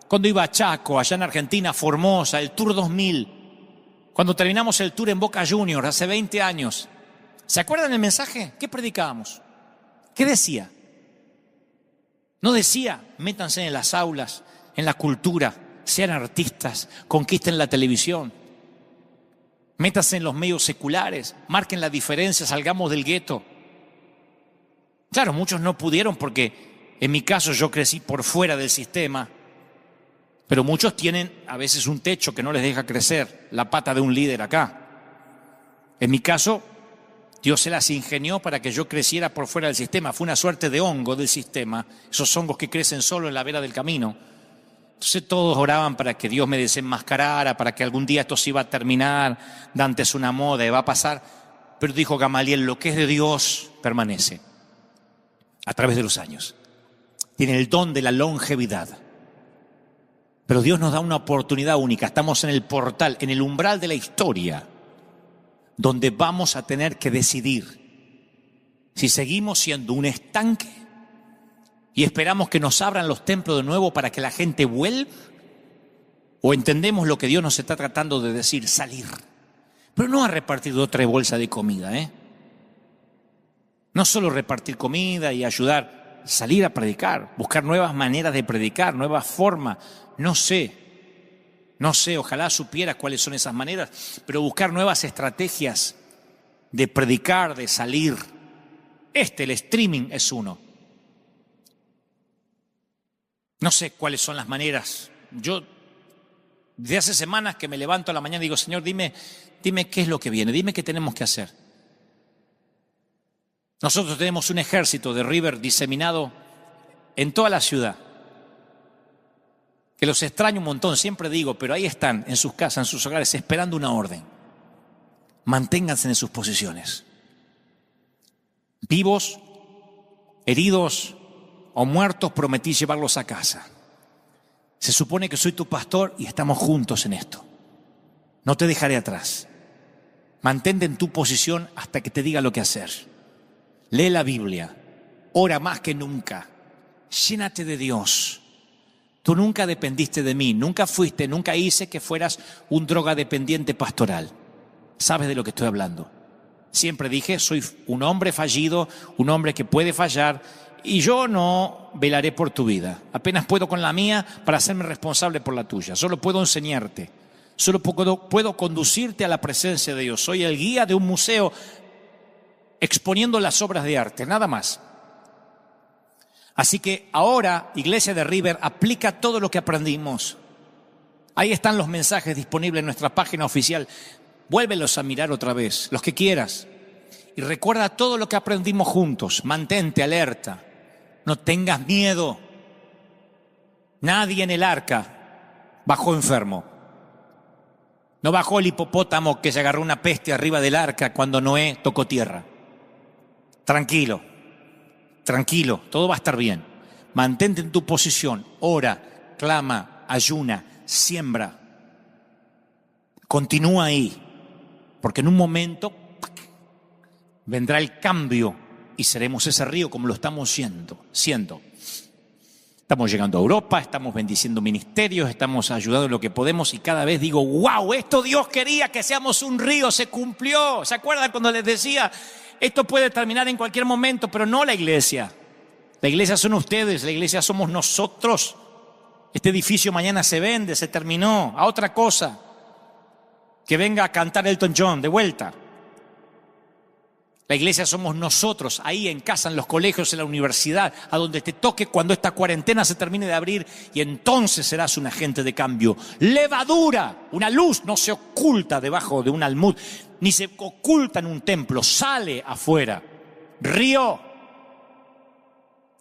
Cuando iba a Chaco, allá en Argentina, Formosa, el Tour 2000. Cuando terminamos el tour en Boca Juniors hace 20 años. ¿Se acuerdan el mensaje? ¿Qué predicábamos? ¿Qué decía? No decía, métanse en las aulas, en la cultura, sean artistas, conquisten la televisión. Métanse en los medios seculares, marquen la diferencia, salgamos del gueto. Claro, muchos no pudieron porque en mi caso yo crecí por fuera del sistema. Pero muchos tienen a veces un techo que no les deja crecer, la pata de un líder acá. En mi caso, Dios se las ingenió para que yo creciera por fuera del sistema. Fue una suerte de hongo del sistema, esos hongos que crecen solo en la vera del camino. Entonces todos oraban para que Dios me desenmascarara, para que algún día esto se iba a terminar, Dante es una moda y va a pasar. Pero dijo Gamaliel, lo que es de Dios permanece. a través de los años. Tienen el don de la longevidad. Pero Dios nos da una oportunidad única. Estamos en el portal, en el umbral de la historia, donde vamos a tener que decidir si seguimos siendo un estanque y esperamos que nos abran los templos de nuevo para que la gente vuelva, o entendemos lo que Dios nos está tratando de decir, salir. Pero no a repartir 2 o 3 bolsas de comida, No solo repartir comida y ayudar, salir a predicar, buscar nuevas maneras de predicar, nuevas formas. No sé, ojalá supieras cuáles son esas maneras, pero buscar nuevas estrategias de predicar, de salir. El streaming es uno. No sé cuáles son las maneras. Yo, desde hace semanas que me levanto a la mañana y digo, Señor, dime qué es lo que viene, dime qué tenemos que hacer. Nosotros tenemos un ejército de River diseminado en toda la ciudad, que los extraño un montón, siempre digo, pero ahí están, en sus casas, en sus hogares, esperando una orden. Manténganse en sus posiciones. Vivos, heridos o muertos, prometí llevarlos a casa. Se supone que soy tu pastor y estamos juntos en esto. No te dejaré atrás. Mantente en tu posición hasta que te diga lo que hacer. Lee la Biblia, ora más que nunca, llénate de Dios. Tú nunca dependiste de mí, nunca hice que fueras un drogadependiente pastoral. ¿Sabes de lo que estoy hablando? Siempre dije, soy un hombre fallido, un hombre que puede fallar, y yo no velaré por tu vida. Apenas puedo con la mía para hacerme responsable por la tuya. Solo puedo enseñarte, solo puedo conducirte a la presencia de Dios. Soy el guía de un museo exponiendo las obras de arte, nada más. Así que ahora, Iglesia de River, aplica todo lo que aprendimos. Ahí están los mensajes disponibles en nuestra página oficial. Vuélvelos a mirar otra vez, los que quieras. Y recuerda todo lo que aprendimos juntos. Mantente alerta. No tengas miedo. Nadie en el arca bajó enfermo. No bajó el hipopótamo que se agarró una peste arriba del arca cuando Noé tocó tierra. Tranquilo, todo va a estar bien. Mantente en tu posición, ora, clama, ayuna, siembra. Continúa ahí, porque en un momento vendrá el cambio y seremos ese río como lo estamos siendo. Estamos llegando a Europa, estamos bendiciendo ministerios, estamos ayudando en lo que podemos y cada vez digo, wow, esto Dios quería que seamos un río, se cumplió. ¿Se acuerdan cuando les decía, esto puede terminar en cualquier momento, pero no la iglesia? La iglesia son ustedes, la iglesia somos nosotros. Este edificio mañana se vende, se terminó, a otra cosa. Que venga a cantar Elton John de vuelta. La iglesia somos nosotros, ahí en casa, en los colegios, en la universidad, a donde te toque cuando esta cuarentena se termine de abrir, y entonces serás un agente de cambio. Levadura, una luz no se oculta debajo de un almud, ni se oculta en un templo, sale afuera. Río,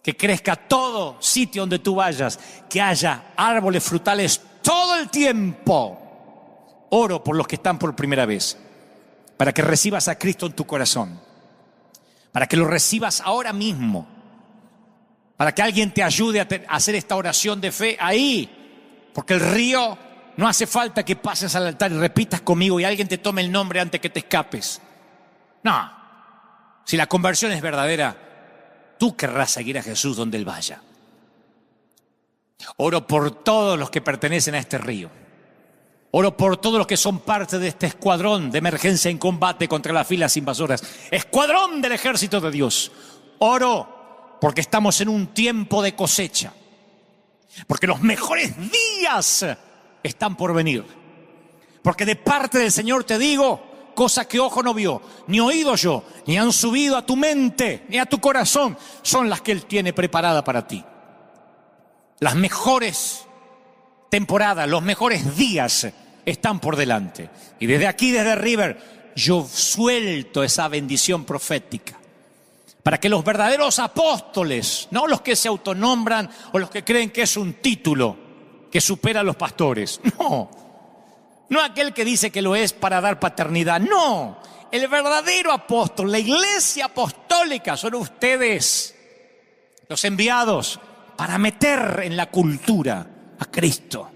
que crezca todo sitio donde tú vayas, que haya árboles frutales todo el tiempo. Oro por los que están por primera vez, para que recibas a Cristo en tu corazón, para que lo recibas ahora mismo, para que alguien te ayude a hacer esta oración de fe ahí, porque el río no hace falta que pases al altar y repitas conmigo y alguien te tome el nombre antes que te escapes. No, si la conversión es verdadera, tú querrás seguir a Jesús donde Él vaya. Oro por todos los que pertenecen a este río. Oro por todos los que son parte de este escuadrón de emergencia en combate contra las filas invasoras. Escuadrón del ejército de Dios. Oro porque estamos en un tiempo de cosecha. Porque los mejores días están por venir. Porque de parte del Señor te digo, cosas que ojo no vio, ni oído yo, ni han subido a tu mente, ni a tu corazón, son las que Él tiene preparada para ti. Las mejores temporadas, los mejores días están por delante. Y desde aquí, desde River, yo suelto esa bendición profética para que los verdaderos apóstoles, no los que se autonombran o los que creen que es un título que supera a los pastores, no aquel que dice que lo es para dar paternidad, no, el verdadero apóstol, la iglesia apostólica son ustedes. los enviados para meter en la cultura a Cristo.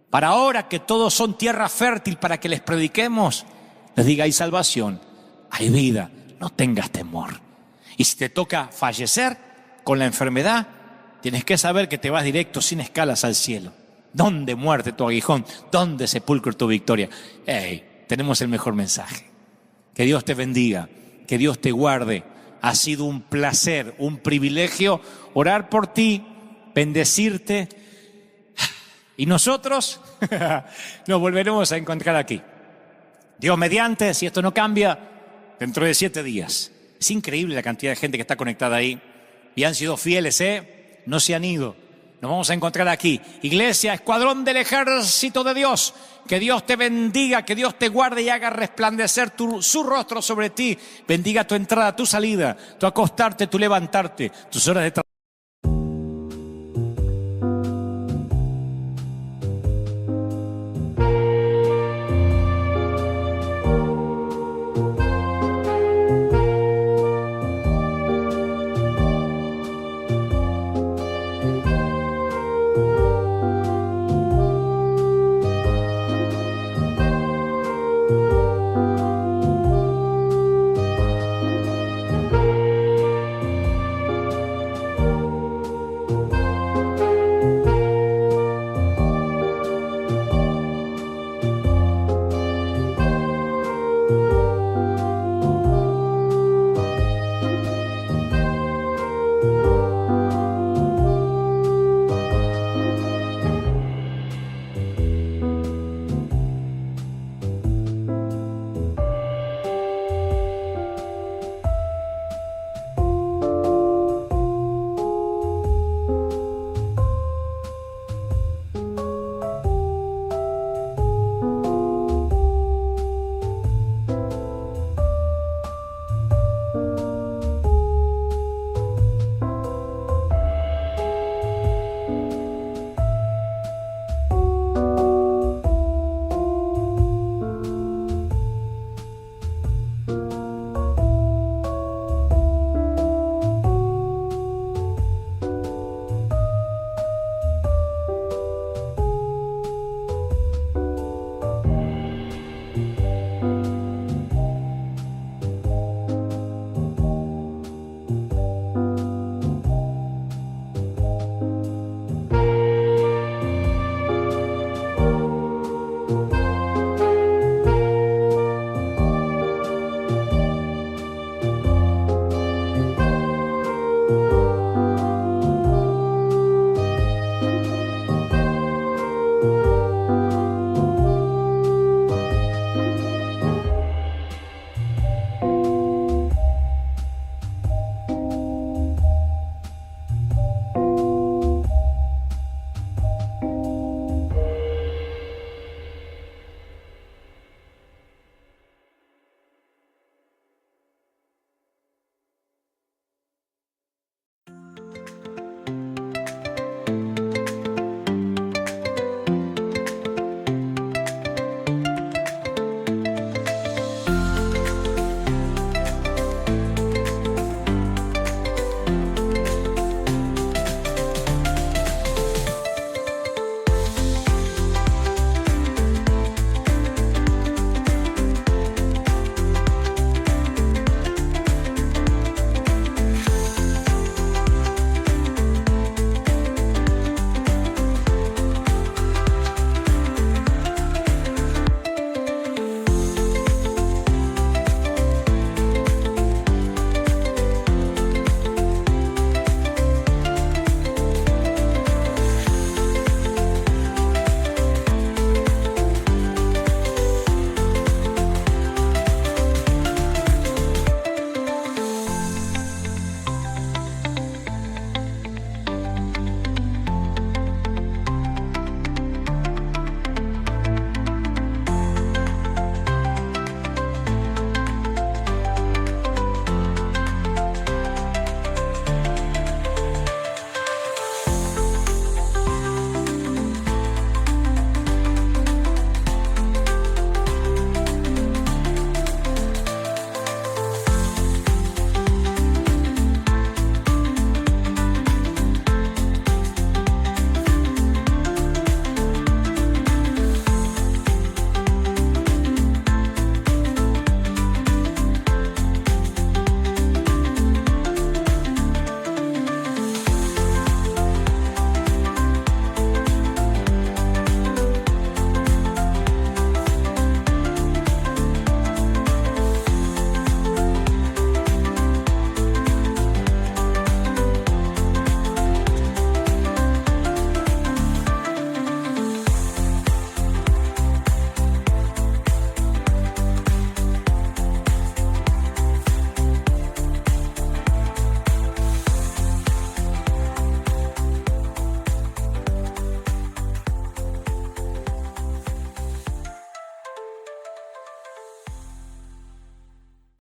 Para ahora que todos son tierra fértil para que les prediquemos, les diga, hay salvación, hay vida, no tengas temor. Y si te toca fallecer con la enfermedad, tienes que saber que te vas directo sin escalas al cielo. ¿Dónde muerte tu aguijón? ¿Dónde sepulcro tu victoria? Tenemos el mejor mensaje. Que Dios te bendiga, que Dios te guarde. Ha sido un placer, un privilegio orar por ti, bendecirte. Y nosotros nos volveremos a encontrar aquí. Dios mediante, si esto no cambia, dentro de 7 días. Es increíble la cantidad de gente que está conectada ahí. Y han sido fieles, no se han ido. Nos vamos a encontrar aquí. Iglesia, escuadrón del ejército de Dios. Que Dios te bendiga, que Dios te guarde y haga resplandecer su rostro sobre ti. Bendiga tu entrada, tu salida, tu acostarte, tu levantarte, tus horas de trabajo.